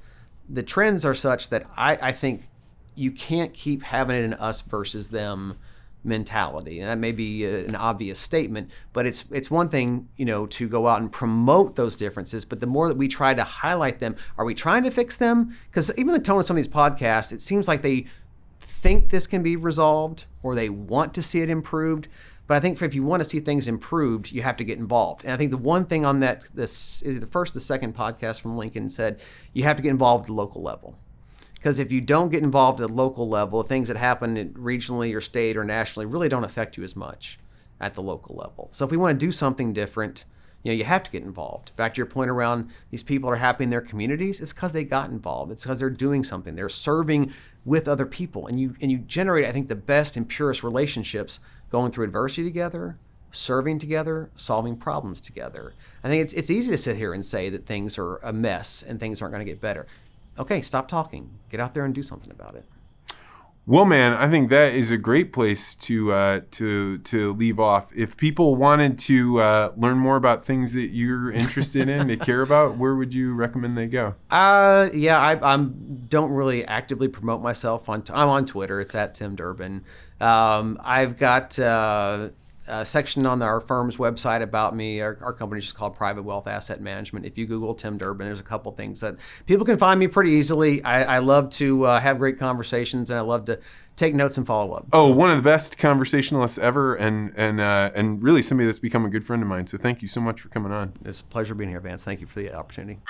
The trends are such that I think you can't keep having it an us versus them mentality. And that may be an obvious statement, but it's one thing, to go out and promote those differences, but the more that we try to highlight them, are we trying to fix them? Because even the tone of some of these podcasts, it seems like they think this can be resolved or they want to see it improved. But I think if you want to see things improved, you have to get involved. And I think the one thing on that, this is the second podcast from Lincoln said, you have to get involved at the local level. Because if you don't get involved at the local level, things that happen regionally or state or nationally really don't affect you as much at the local level. So if we want to do something different, you have to get involved. Back to your point around these people are happy in their communities, it's because they got involved. It's because they're doing something. They're serving with other people. And you generate, I think, the best and purest relationships going through adversity together, serving together, solving problems together. I think it's easy to sit here and say that things are a mess and things aren't going to get better. Okay, stop talking. Get out there and do something about it. Well, man, I think that is a great place to leave off. If people wanted to learn more about things that you're interested in, to care about, where would you recommend they go? I don't really actively promote myself I'm on Twitter. It's at Tim Durbin. I've got a section on our firm's website about me. Our company is just called Private Wealth Asset Management. If you Google Tim Durbin, there's a couple things that people can find me pretty easily. I love to have great conversations, and I love to take notes and follow up. Oh, one of the best conversationalists ever, and really somebody that's become a good friend of mine. So thank you so much for coming on. It's a pleasure being here, Vance. Thank you for the opportunity.